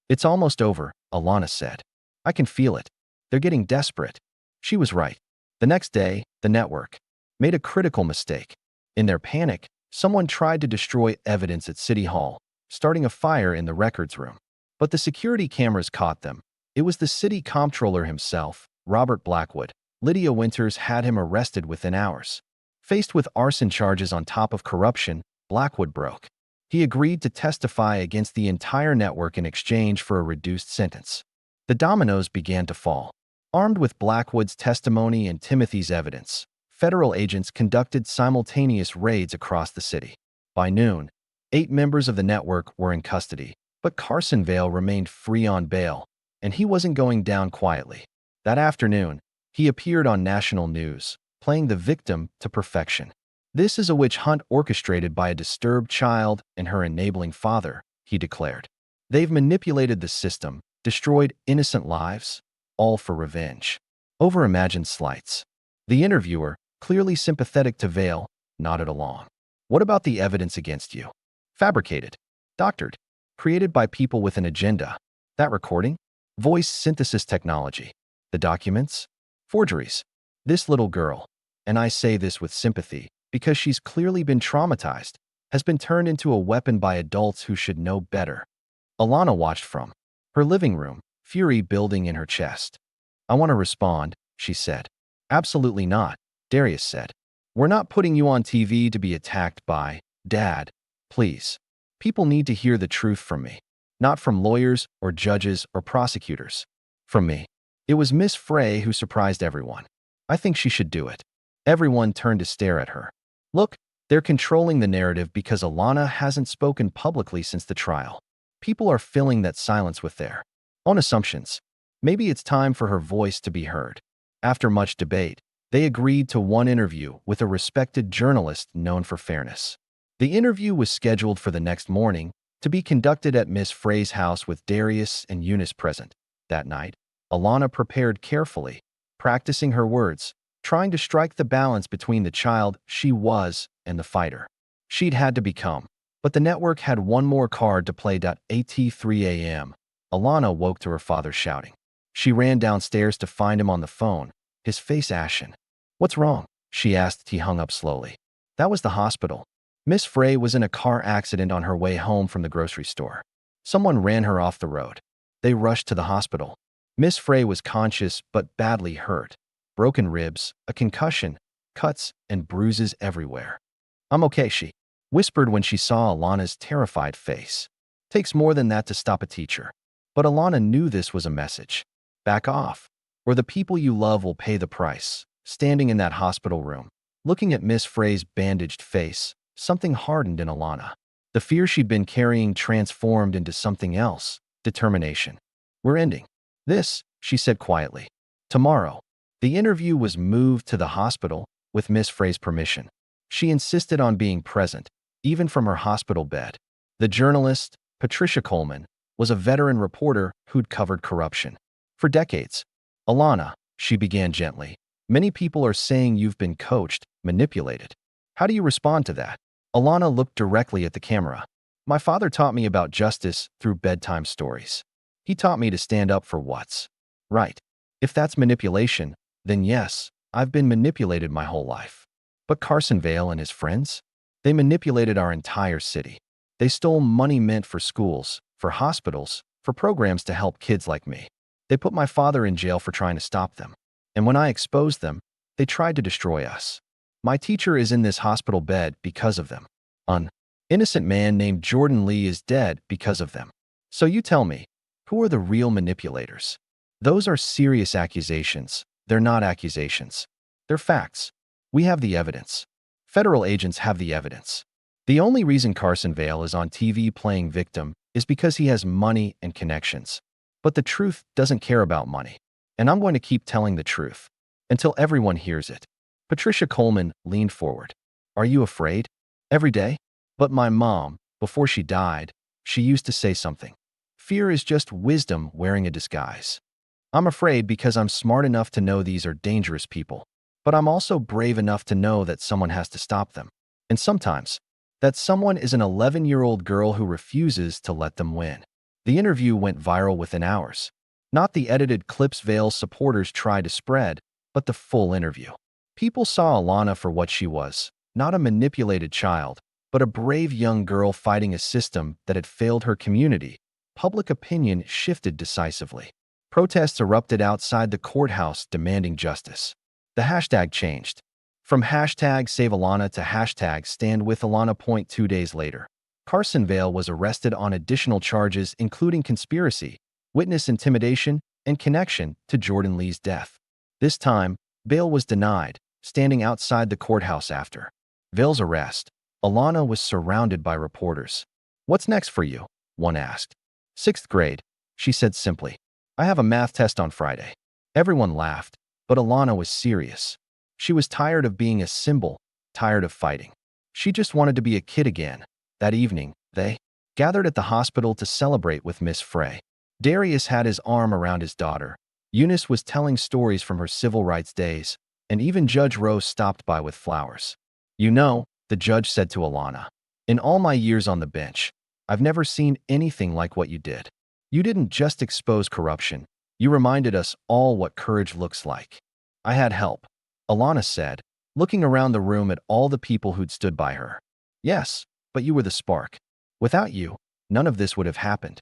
It's almost over, Alana said. I can feel it. They're getting desperate. She was right. The next day, the network made a critical mistake. In their panic, someone tried to destroy evidence at City Hall, starting a fire in the records room. But the security cameras caught them. It was the city comptroller himself, Robert Blackwood. Lydia Winters had him arrested within hours. Faced with arson charges on top of corruption, Blackwood broke. He agreed to testify against the entire network in exchange for a reduced sentence. The dominoes began to fall. Armed with Blackwood's testimony and Timothy's evidence, federal agents conducted simultaneous raids across the city. By noon, 8 members of the network were in custody, but Carson Vale remained free on bail, and he wasn't going down quietly. That afternoon, he appeared on national news, playing the victim to perfection. "This is a witch hunt orchestrated by a disturbed child and her enabling father," he declared. "They've manipulated the system, destroyed innocent lives, all for revenge." Over imagined slights. The interviewer, clearly sympathetic to Vale, nodded along. "What about the evidence against you?" "Fabricated, doctored, created by people with an agenda." "That recording?" "Voice synthesis technology." "The documents?" "Forgeries." "This little girl, and I say this with sympathy, because she's clearly been traumatized, has been turned into a weapon by adults who should know better." Alana watched from her living room, fury building in her chest. "I want to respond," she said. "Absolutely not," Darius said. "We're not putting you on TV to be attacked by Dad. Please. People need to hear the truth from me. Not from lawyers or judges or prosecutors. From me." It was Miss Frey who surprised everyone. "I think she should do it." Everyone turned to stare at her. "Look, they're controlling the narrative because Alana hasn't spoken publicly since the trial. People are filling that silence with their own assumptions. Maybe it's time for her voice to be heard." After much debate, they agreed to one interview with a respected journalist known for fairness. The interview was scheduled for the next morning to be conducted at Miss Frey's house with Darius and Eunice present. That night, Alana prepared carefully, practicing her words, trying to strike the balance between the child she was and the fighter she'd had to become. But the network had one more card to play. At 3 a.m., Alana woke to her father shouting. She ran downstairs to find him on the phone, his face ashen. "What's wrong?" she asked. He hung up slowly. "That was the hospital. Miss Frey was in a car accident on her way home from the grocery store. Someone ran her off the road. They rushed to the hospital. Miss Frey was conscious but badly hurt. Broken ribs, a concussion, cuts and bruises everywhere. I'm okay," she whispered when she saw Alana's terrified face. "Takes more than that to stop a teacher." But Alana knew this was a message. Back off, or the people you love will pay the price. Standing in that hospital room, looking at Miss Frey's bandaged face, something hardened in Alana. The fear she'd been carrying transformed into something else, determination. "We're ending this," she said quietly. "Tomorrow." The interview was moved to the hospital with Miss Frey's permission. She insisted on being present, even from her hospital bed. The journalist, Patricia Coleman, was a veteran reporter who'd covered corruption for decades. "Alana," she began gently, "many people are saying you've been coached, manipulated. How do you respond to that?" Alana looked directly at the camera. "My father taught me about justice through bedtime stories. He taught me to stand up for what's right. If that's manipulation, then yes, I've been manipulated my whole life. But Carson Vale and his friends? They manipulated our entire city. They stole money meant for schools, for hospitals, for programs to help kids like me. They put my father in jail for trying to stop them. And when I exposed them, they tried to destroy us. My teacher is in this hospital bed because of them. An innocent man named Jordan Lee is dead because of them. So you tell me, who are the real manipulators?" Those are serious accusations. They're not accusations. They're facts. We have the evidence. Federal agents have the evidence. The only reason Carson Vale is on TV playing victim is because he has money and connections. But the truth doesn't care about money. And I'm going to keep telling the truth until everyone hears it. Patricia Coleman leaned forward. "Are you afraid?" "Every day. But my mom, before she died, she used to say something. Fear is just wisdom wearing a disguise. I'm afraid because I'm smart enough to know these are dangerous people. But I'm also brave enough to know that someone has to stop them. And sometimes, that someone is an 11-year-old girl who refuses to let them win." The interview went viral within hours. Not the edited clips Vale's supporters tried to spread, but the full interview. People saw Alana for what she was, not a manipulated child, but a brave young girl fighting a system that had failed her community. Public opinion shifted decisively. Protests erupted outside the courthouse demanding justice. The hashtag changed. From hashtag Save Alana to hashtag Stand With Alana. 2 days later, Carson Vale was arrested on additional charges including conspiracy, witness intimidation, and connection to Jordan Lee's death. This time, bail was denied, standing outside the courthouse after Vale's arrest. Alana was surrounded by reporters. "What's next for you?" one asked. "Sixth grade," she said simply. "I have a math test on Friday." Everyone laughed, but Alana was serious. She was tired of being a symbol, tired of fighting. She just wanted to be a kid again. That evening, they gathered at the hospital to celebrate with Miss Frey. Darius had his arm around his daughter. Eunice was telling stories from her civil rights days, and even Judge Rose stopped by with flowers. "You know," the judge said to Alana, "in all my years on the bench, I've never seen anything like what you did. You didn't just expose corruption. You reminded us all what courage looks like." "I had help," Alana said, looking around the room at all the people who'd stood by her. "Yes, but you were the spark. Without you, none of this would have happened."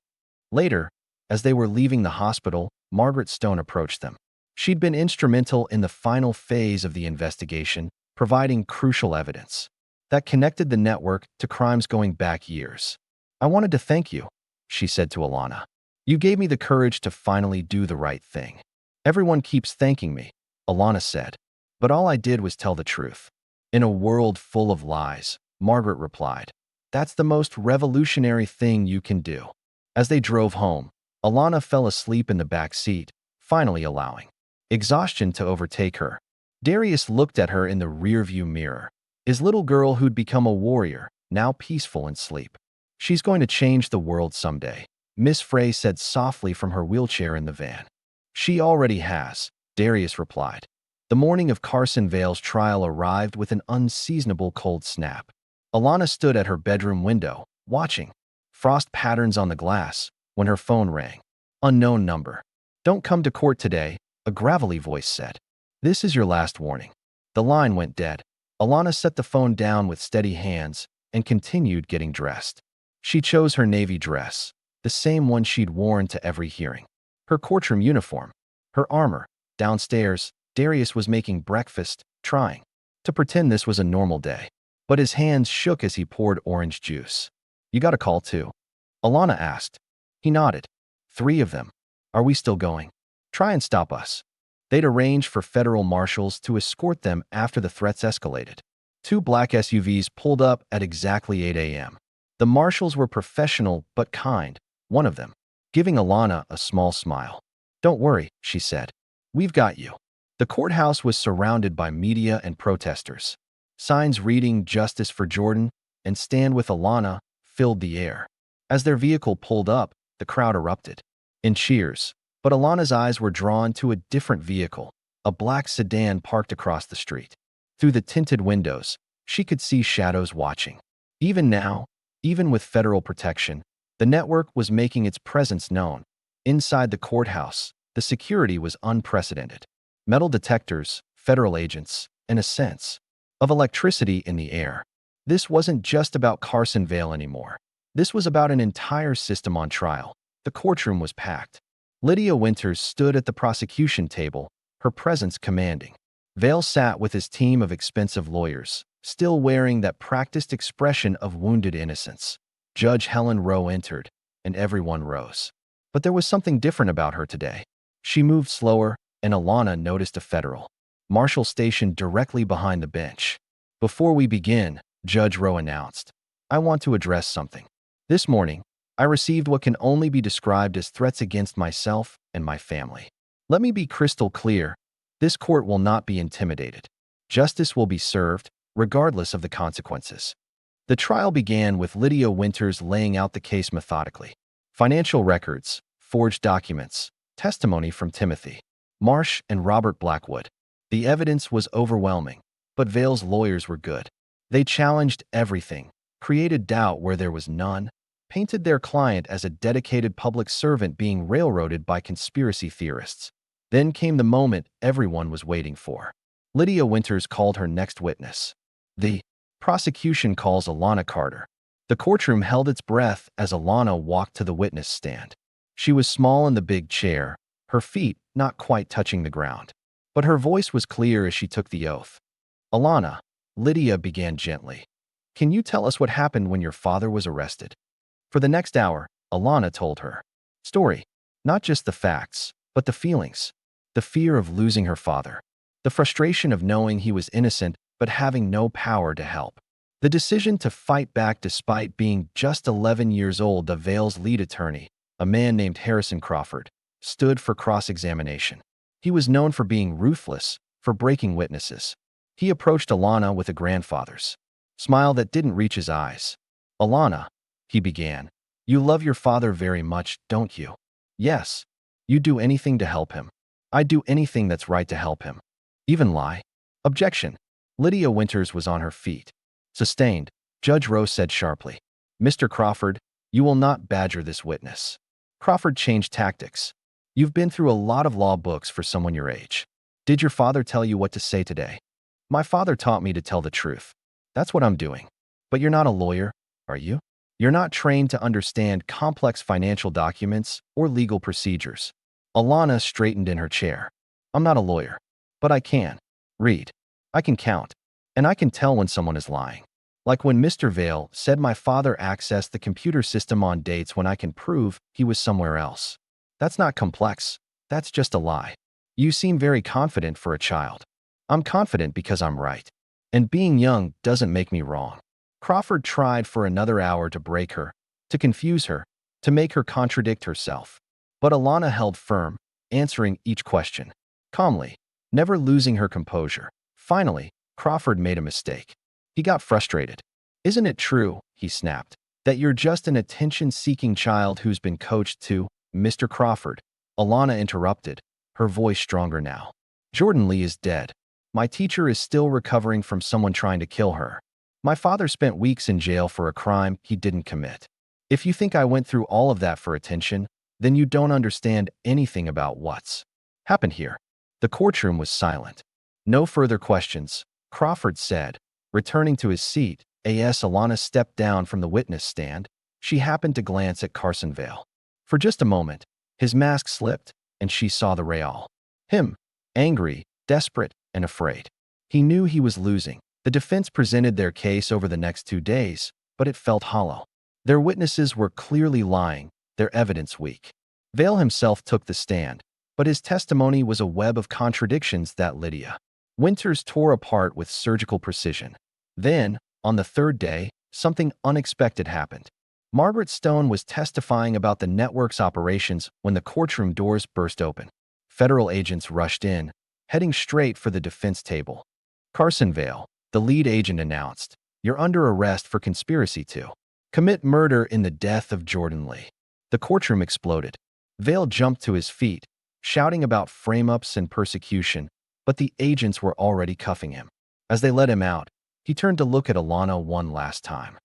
Later, as they were leaving the hospital, Margaret Stone approached them. She'd been instrumental in the final phase of the investigation, providing crucial evidence that connected the network to crimes going back years. "I wanted to thank you," she said to Alana. "You gave me the courage to finally do the right thing." "Everyone keeps thanking me," Alana said, "but all I did was tell the truth." "In a world full of lies," Margaret replied. "That's the most revolutionary thing you can do." As they drove home, Alana fell asleep in the back seat, finally allowing exhaustion to overtake her. Darius looked at her in the rearview mirror, his little girl who'd become a warrior, now peaceful in sleep. "She's going to change the world someday," Miss Frey said softly from her wheelchair in the van. "She already has," Darius replied. The morning of Carson Vale's trial arrived with an unseasonable cold snap. Alana stood at her bedroom window, watching frost patterns on the glass, when her phone rang. Unknown number. "Don't come to court today," a gravelly voice said. "This is your last warning." The line went dead. Alana set the phone down with steady hands and continued getting dressed. She chose her navy dress, the same one she'd worn to every hearing. Her courtroom uniform, her armor. Downstairs, Darius was making breakfast, trying to pretend this was a normal day. But his hands shook as he poured orange juice. "You got a call too?" Alana asked. He nodded. "3 of them. Are we still going? Try and stop us." They'd arranged for federal marshals to escort them after the threats escalated. 2 black SUVs pulled up at exactly 8 a.m. The marshals were professional but kind, one of them giving Alana a small smile. "Don't worry," she said. "We've got you." The courthouse was surrounded by media and protesters. Signs reading "Justice for Jordan" and "Stand with Alana" filled the air. As their vehicle pulled up, the crowd erupted in cheers. But Alana's eyes were drawn to a different vehicle, a black sedan parked across the street. Through the tinted windows, she could see shadows watching. Even now, even with federal protection, the network was making its presence known. Inside the courthouse, the security was unprecedented. Metal detectors, federal agents, and a sense of electricity in the air. This wasn't just about Carson Vale anymore. This was about an entire system on trial. The courtroom was packed. Lydia Winters stood at the prosecution table, her presence commanding. Vale sat with his team of expensive lawyers, still wearing that practiced expression of wounded innocence. Judge Helen Rowe entered, and everyone rose. But there was something different about her today. She moved slower, and Alana noticed a federal marshal stationed directly behind the bench. "Before we begin," Judge Rowe announced, "I want to address something. This morning, I received what can only be described as threats against myself and my family. Let me be crystal clear. This court will not be intimidated. Justice will be served, regardless of the consequences." The trial began with Lydia Winters laying out the case methodically. Financial records, forged documents, testimony from Timothy Marsh and Robert Blackwood. The evidence was overwhelming, but Vale's lawyers were good. They challenged everything, created doubt where there was none, painted their client as a dedicated public servant being railroaded by conspiracy theorists. Then came the moment everyone was waiting for. Lydia Winters called her next witness. The prosecution calls Alana Carter. The courtroom held its breath as Alana walked to the witness stand. She was small in the big chair, her feet not quite touching the ground. But her voice was clear as she took the oath. Alana, Lydia began gently. Can you tell us what happened when your father was arrested? For the next hour, Alana told her story, not just the facts, but the feelings, the fear of losing her father, the frustration of knowing he was innocent but having no power to help, the decision to fight back despite being just 11 years old. The Vale's lead attorney, a man named Harrison Crawford, stood for cross-examination. He was known for being ruthless, for breaking witnesses. He approached Alana with a grandfather's smile that didn't reach his eyes. Alana, he began, you love your father very much, don't you? Yes. You do anything to help him. I do anything that's right to help him. Even lie? Objection. Lydia Winters was on her feet. Sustained, Judge Rowe said sharply. Mr. Crawford, you will not badger this witness. Crawford changed tactics. You've been through a lot of law books for someone your age. Did your father tell you what to say today? My father taught me to tell the truth. That's what I'm doing. But you're not a lawyer, are you? You're not trained to understand complex financial documents or legal procedures. Alana straightened in her chair. I'm not a lawyer, but I can read. I can count. And I can tell when someone is lying. Like when Mr. Vale said my father accessed the computer system on dates when I can prove he was somewhere else. That's not complex. That's just a lie. You seem very confident for a child. I'm confident because I'm right. And being young doesn't make me wrong. Crawford tried for another hour to break her, to confuse her, to make her contradict herself. But Alana held firm, answering each question calmly, never losing her composure. Finally, Crawford made a mistake. He got frustrated. Isn't it true, he snapped, that you're just an attention-seeking child who's been coached to, Mr. Crawford? Alana interrupted, her voice stronger now. Jordan Lee is dead. My teacher is still recovering from someone trying to kill her. My father spent weeks in jail for a crime he didn't commit. If you think I went through all of that for attention, then you don't understand anything about what's happened here. The courtroom was silent. No further questions, Crawford said, returning to his seat. As Alana stepped down from the witness stand, she happened to glance at Carson Vale. For just a moment, his mask slipped, and she saw the real him, angry, desperate, and afraid. He knew he was losing. The defense presented their case over the next 2 days, but it felt hollow. Their witnesses were clearly lying, their evidence weak. Vale himself took the stand, but his testimony was a web of contradictions that Lydia Winters tore apart with surgical precision. Then, on the third day, something unexpected happened. Margaret Stone was testifying about the network's operations when the courtroom doors burst open. Federal agents rushed in, heading straight for the defense table. Carson Vale, the lead agent, announced, "You're under arrest for conspiracy to commit murder in the death of Jordan Lee." The courtroom exploded. Vale jumped to his feet, shouting about frame-ups and persecution, but the agents were already cuffing him. As they let him out, he turned to look at Alana one last time.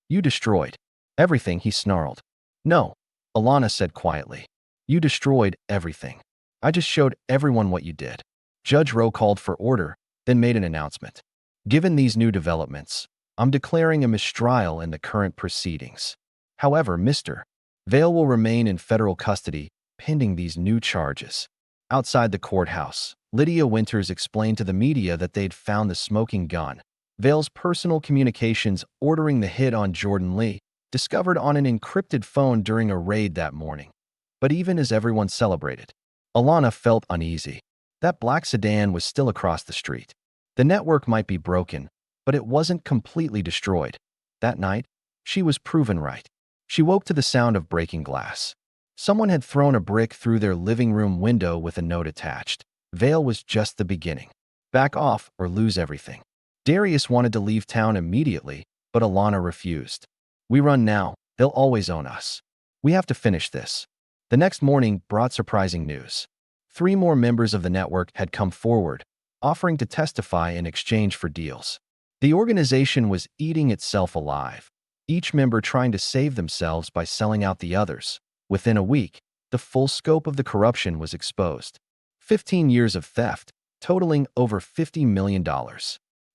"You destroyed everything," he snarled. "No," Alana said quietly. "You destroyed everything. I just showed everyone what you did." Judge Rowe called for order, then made an announcement. "Given these new developments, I'm declaring a mistrial in the current proceedings. However, Mr. Vale will remain in federal custody pending these new charges." Outside the courthouse, Lydia Winters explained to the media that they'd found the smoking gun, Vale's personal communications ordering the hit on Jordan Lee, discovered on an encrypted phone during a raid that morning. But even as everyone celebrated, Alana felt uneasy. That black sedan was still across the street. The network might be broken, but it wasn't completely destroyed. That night, she was proven right. She woke to the sound of breaking glass. Someone had thrown a brick through their living room window with a note attached. Vale was just the beginning. Back off or lose everything. Darius wanted to leave town immediately, but Alana refused. "We run now, they'll always own us. We have to finish this." The next morning brought surprising news. 3 more members of the network had come forward, offering to testify in exchange for deals. The organization was eating itself alive, each member trying to save themselves by selling out the others. Within a week, the full scope of the corruption was exposed. 15 years of theft, totaling over $50 million.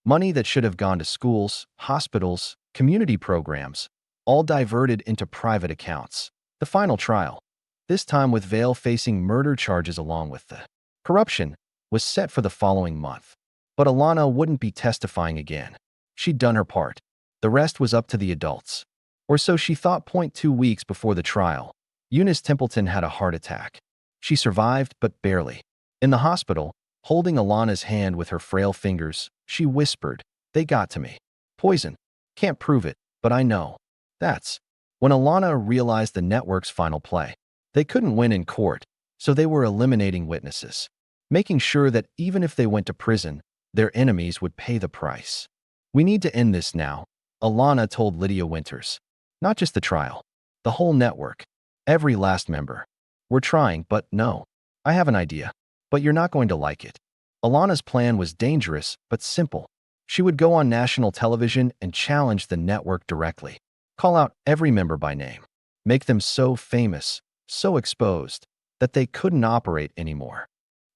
Money that should have gone to schools, hospitals, community programs, all diverted into private accounts. The final trial, this time with Vale facing murder charges along with the corruption, was set for the following month. But Alana wouldn't be testifying again. She'd done her part. The rest was up to the adults. Or so she thought. 2 weeks before the trial, Eunice Templeton had a heart attack. She survived, but barely. In the hospital, holding Alana's hand with her frail fingers, she whispered, "They got to me. Poison. Can't prove it, but I know." That's when Alana realized the network's final play. They couldn't win in court, so they were eliminating witnesses, making sure that even if they went to prison, their enemies would pay the price. "We need to end this now," Alana told Lydia Winters. "Not just the trial. The whole network. Every last member. We're trying, but no. I have an idea. But you're not going to like it." Alana's plan was dangerous, but simple. She would go on national television and challenge the network directly. Call out every member by name. Make them so famous, so exposed, that they couldn't operate anymore.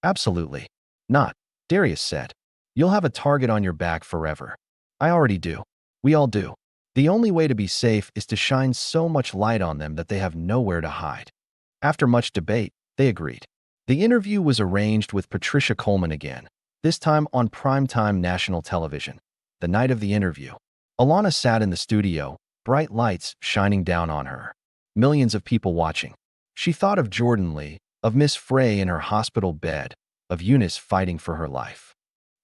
"Absolutely not," Darius said. "You'll have a target on your back forever." "I already do. We all do. The only way to be safe is to shine so much light on them that they have nowhere to hide." After much debate, they agreed. The interview was arranged with Patricia Coleman again, this time on primetime national television. The night of the interview, Alana sat in the studio, bright lights shining down on her. Millions of people watching. She thought of Jordan Lee, of Miss Frey in her hospital bed, of Eunice fighting for her life.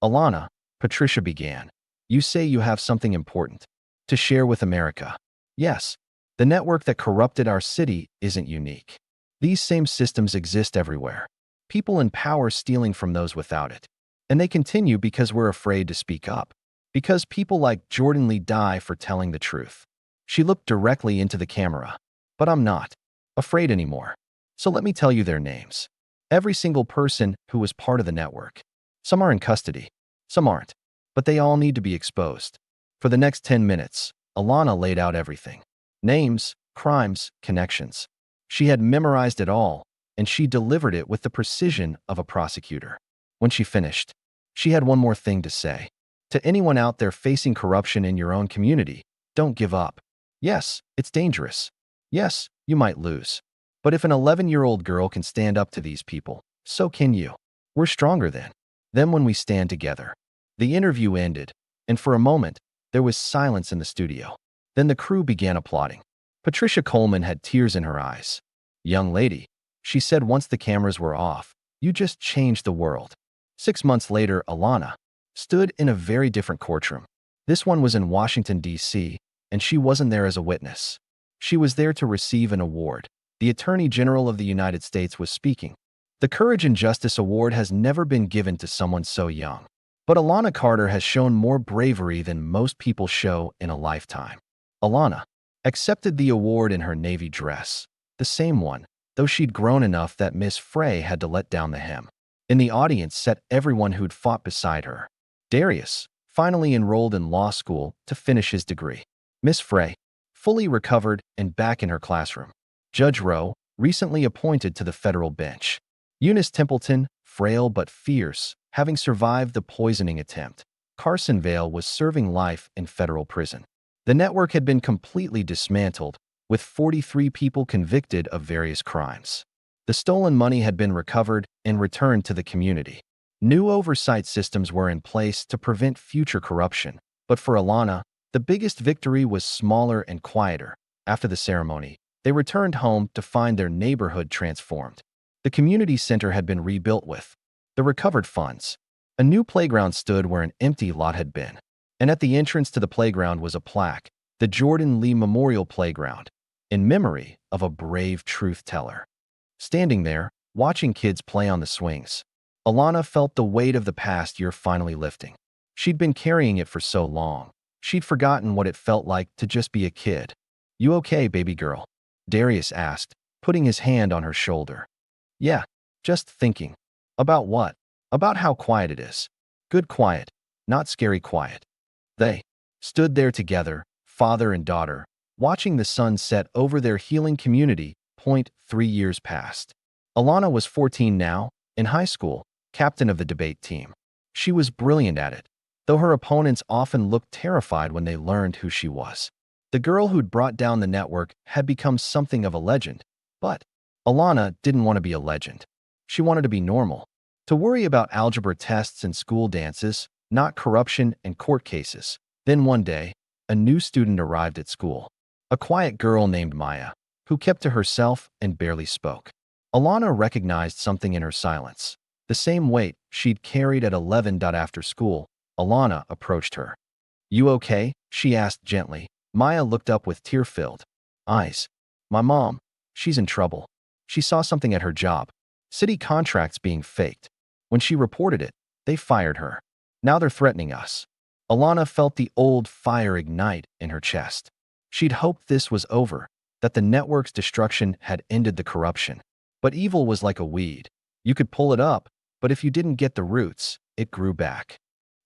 "Alana," Patricia began, "you say you have something important to share with America." "Yes. The network that corrupted our city isn't unique. These same systems exist everywhere. People in power stealing from those without it. And they continue because we're afraid to speak up. Because people like Jordan Lee die for telling the truth." She looked directly into the camera. "But I'm not afraid anymore. So let me tell you their names. Every single person who was part of the network. Some are in custody. Some aren't. But they all need to be exposed." For the next 10 minutes, Alana laid out everything. Names, crimes, connections. She had memorized it all, and she delivered it with the precision of a prosecutor. When she finished, she had one more thing to say. To anyone out there facing corruption in your own community, don't give up. Yes, it's dangerous. Yes, you might lose. But if an 11-year-old girl can stand up to these people, so can you. We're stronger than when we stand together. The interview ended, and for a moment, there was silence in the studio. Then the crew began applauding. Patricia Coleman had tears in her eyes. "Young lady," she said once the cameras were off, "you just changed the world." 6 months later, Alana stood in a very different courtroom. This one was in Washington, D.C., and she wasn't there as a witness. She was there to receive an award. The Attorney General of the United States was speaking. The Courage and Justice Award has never been given to someone so young. But Alana Carter has shown more bravery than most people show in a lifetime. Alana accepted the award in her navy dress, the same one, though she'd grown enough that Miss Frey had to let down the hem. In the audience sat everyone who'd fought beside her. Darius, finally enrolled in law school to finish his degree. Miss Frey, fully recovered and back in her classroom. Judge Rowe, recently appointed to the federal bench. Eunice Templeton, frail but fierce, having survived the poisoning attempt. Carson Vale was serving life in federal prison. The network had been completely dismantled, with 43 people convicted of various crimes. The stolen money had been recovered and returned to the community. New oversight systems were in place to prevent future corruption. But for Alana, the biggest victory was smaller and quieter. After the ceremony, they returned home to find their neighborhood transformed. The community center had been rebuilt with the recovered funds. A new playground stood where an empty lot had been. And at the entrance to the playground was a plaque, the Jordan Lee Memorial Playground, in memory of a brave truth teller. Standing there, watching kids play on the swings, Alana felt the weight of the past year finally lifting. She'd been carrying it for so long. She'd forgotten what it felt like to just be a kid. "You okay, baby girl?" Darius asked, putting his hand on her shoulder. "Yeah, just thinking." "About what?" "About how quiet it is. Good quiet, not scary quiet." They stood there together, father and daughter, watching the sun set over their healing community. 3 years passed. Alana was 14 now, in high school, captain of the debate team. She was brilliant at it, though her opponents often looked terrified when they learned who she was. The girl who'd brought down the network had become something of a legend. But Alana didn't want to be a legend. She wanted to be normal. To worry about algebra tests and school dances, not corruption and court cases. Then one day, a new student arrived at school. A quiet girl named Maya, who kept to herself and barely spoke. Alana recognized something in her silence. The same weight she'd carried at 11. After school, Alana approached her. "You okay?" she asked gently. Maya looked up with tear-filled eyes. "My mom, she's in trouble. She saw something at her job. City contracts being faked. When she reported it, they fired her. Now they're threatening us." Alana felt the old fire ignite in her chest. She'd hoped this was over, that the network's destruction had ended the corruption. But evil was like a weed. You could pull it up, but if you didn't get the roots, it grew back.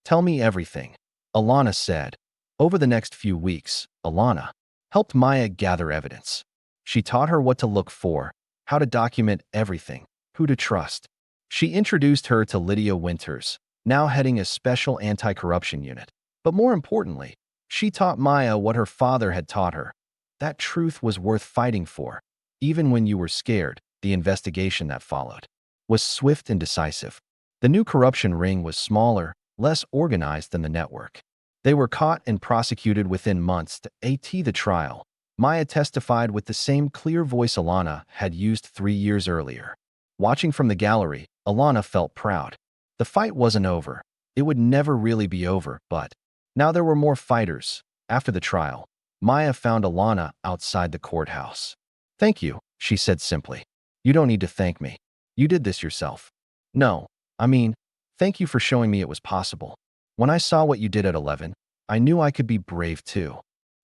"Tell me everything," Alana said. Over the next few weeks, Alana helped Maya gather evidence. She taught her what to look for, how to document everything, who to trust. She introduced her to Lydia Winters, now heading a special anti-corruption unit. But more importantly, she taught Maya what her father had taught her. That truth was worth fighting for. Even when you were scared, the investigation that followed was swift and decisive. The new corruption ring was smaller, less organized than the network. They were caught and prosecuted within months. The trial, Maya testified with the same clear voice Alana had used 3 years earlier. Watching from the gallery, Alana felt proud. The fight wasn't over. It would never really be over, but now there were more fighters. After the trial, Maya found Alana outside the courthouse. "Thank you," she said simply. "You don't need to thank me. You did this yourself." "No, I mean, thank you for showing me it was possible. When I saw what you did at 11, I knew I could be brave too."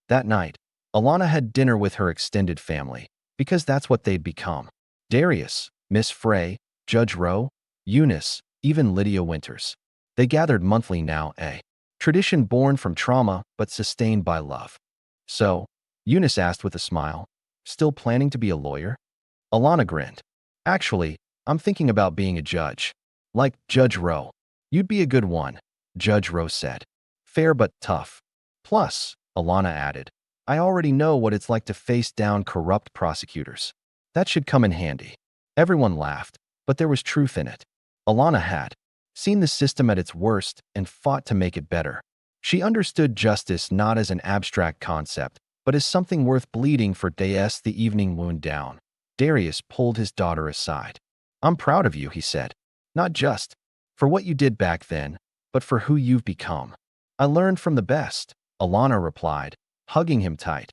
That night, Alana had dinner with her extended family, because that's what they'd become. Darius, Miss Frey, Judge Rowe, Eunice, even Lydia Winters. They gathered monthly now, a tradition born from trauma but sustained by love. "So," Eunice asked with a smile, "still planning to be a lawyer?" Alana grinned. "Actually, I'm thinking about being a judge. Like Judge Rowe." "You'd be a good one," Judge Rowe said. "Fair but tough. Plus," Alana added, "I already know what it's like to face down corrupt prosecutors. That should come in handy." Everyone laughed, but there was truth in it. Alana had seen the system at its worst and fought to make it better. She understood justice not as an abstract concept, but as something worth bleeding for. The evening wound down. Darius pulled his daughter aside. "I'm proud of you," he said. "Not just for what you did back then, but for who you've become." "I learned from the best," Alana replied, hugging him tight.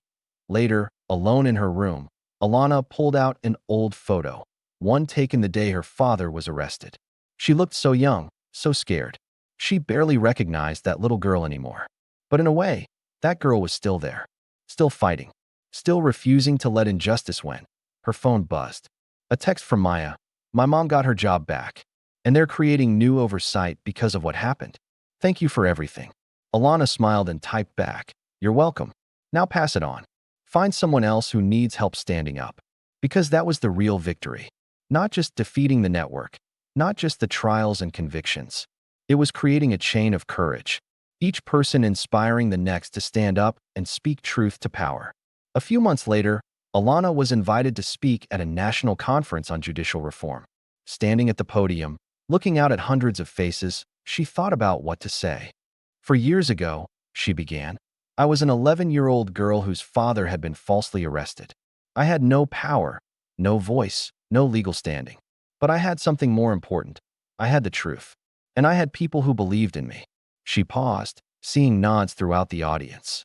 Later, alone in her room, Alana pulled out an old photo, one taken the day her father was arrested. She looked so young, so scared. She barely recognized that little girl anymore. But in a way, that girl was still there, still fighting, still refusing to let injustice win. Her phone buzzed. A text from Maya. "My mom got her job back, and they're creating new oversight because of what happened. Thank you for everything." Alana smiled and typed back, "You're welcome. Now pass it on. Find someone else who needs help standing up." Because that was the real victory. Not just defeating the network, not just the trials and convictions. It was creating a chain of courage, each person inspiring the next to stand up and speak truth to power. A few months later, Alana was invited to speak at a national conference on judicial reform. Standing at the podium, looking out at hundreds of faces, she thought about what to say. "For years ago," she began, "I was an 11-year-old girl whose father had been falsely arrested. I had no power, no voice, no legal standing. But I had something more important. I had the truth. And I had people who believed in me." She paused, seeing nods throughout the audience.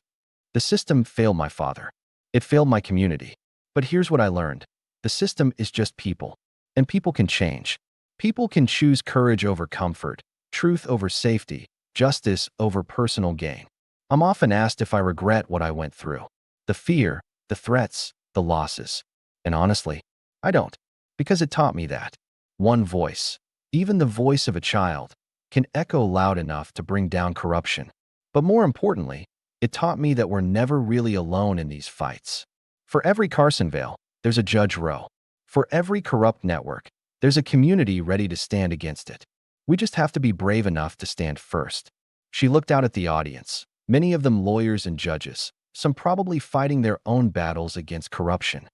"The system failed my father. It failed my community. But here's what I learned. The system is just people. And people can change. People can choose courage over comfort, truth over safety, justice over personal gain." I'm often asked if I regret what I went through. The fear, the threats, the losses. And honestly, I don't. Because it taught me that one voice, even the voice of a child, can echo loud enough to bring down corruption. But more importantly, it taught me that we're never really alone in these fights. For every Carsonvale, there's a Judge Rowe. For every corrupt network, there's a community ready to stand against it. We just have to be brave enough to stand first. She looked out at the audience, many of them lawyers and judges, some probably fighting their own battles against corruption.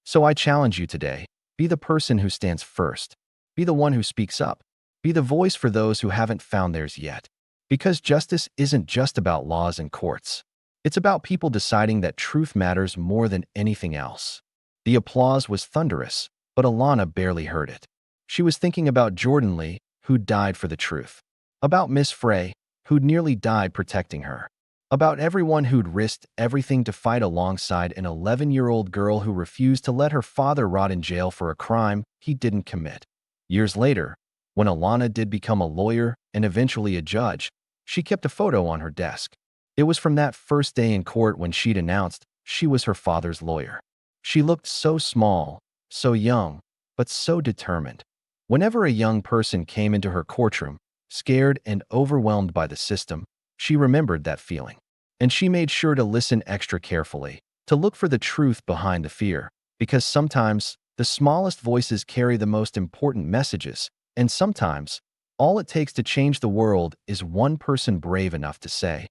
So I challenge you today, be the person who stands first. Be the one who speaks up. Be the voice for those who haven't found theirs yet. Because justice isn't just about laws and courts. It's about people deciding that truth matters more than anything else. The applause was thunderous, but Alana barely heard it. She was thinking about Jordan Lee, who died for the truth. About Miss Frey, who'd nearly died protecting her. About everyone who'd risked everything to fight alongside an 11-year-old girl who refused to let her father rot in jail for a crime he didn't commit. Years later, when Alana did become a lawyer and eventually a judge, she kept a photo on her desk. It was from that first day in court when she'd announced she was her father's lawyer. She looked so small, so young, but so determined. Whenever a young person came into her courtroom, scared and overwhelmed by the system, she remembered that feeling. And she made sure to listen extra carefully, to look for the truth behind the fear, because sometimes the smallest voices carry the most important messages, and sometimes all it takes to change the world is one person brave enough to say,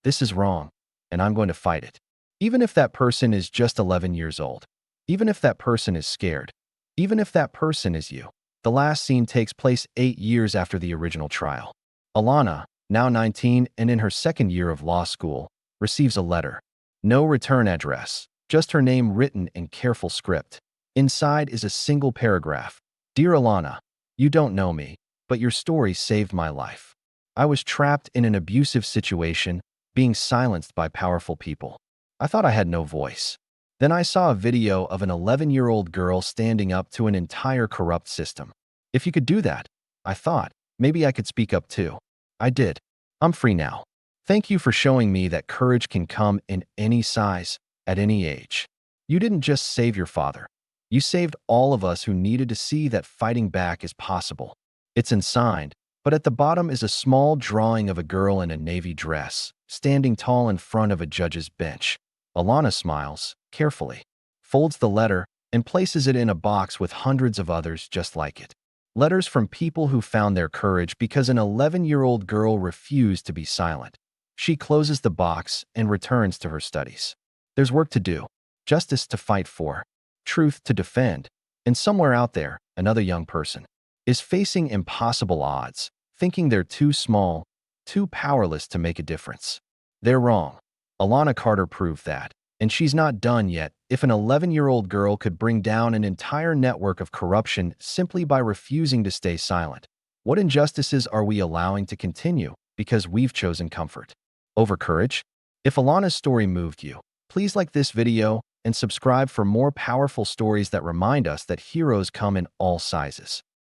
"This is wrong, and I'm going to fight it." Even if that person is just 11 years old, even if that person is scared, even if that person is you. The last scene takes place 8 years after the original trial. Alana, now 19 and in her second year of law school, receives a letter. No return address, just her name written in careful script. Inside is a single paragraph. "Dear Alana, you don't know me, but your story saved my life. I was trapped in an abusive situation, being silenced by powerful people. I thought I had no voice. Then I saw a video of an 11-year-old girl standing up to an entire corrupt system. If you could do that, I thought, maybe I could speak up too. I did. I'm free now. Thank you for showing me that courage can come in any size, at any age. You didn't just save your father. You saved all of us who needed to see that fighting back is possible." It's unsigned, but at the bottom is a small drawing of a girl in a navy dress, standing tall in front of a judge's bench. Alana smiles, carefully, folds the letter, and places it in a box with hundreds of others just like it. Letters from people who found their courage because an 11-year-old girl refused to be silent. She closes the box and returns to her studies. There's work to do, justice to fight for, truth to defend, and somewhere out there, another young person is facing impossible odds, thinking they're too small, too powerless to make a difference. They're wrong. Alana Carter proved that, and she's not done yet. If an 11-year-old girl could bring down an entire network of corruption simply by refusing to stay silent, what injustices are we allowing to continue because we've chosen comfort over courage? If Alana's story moved you, please like this video and subscribe for more powerful stories that remind us that heroes come in all sizes.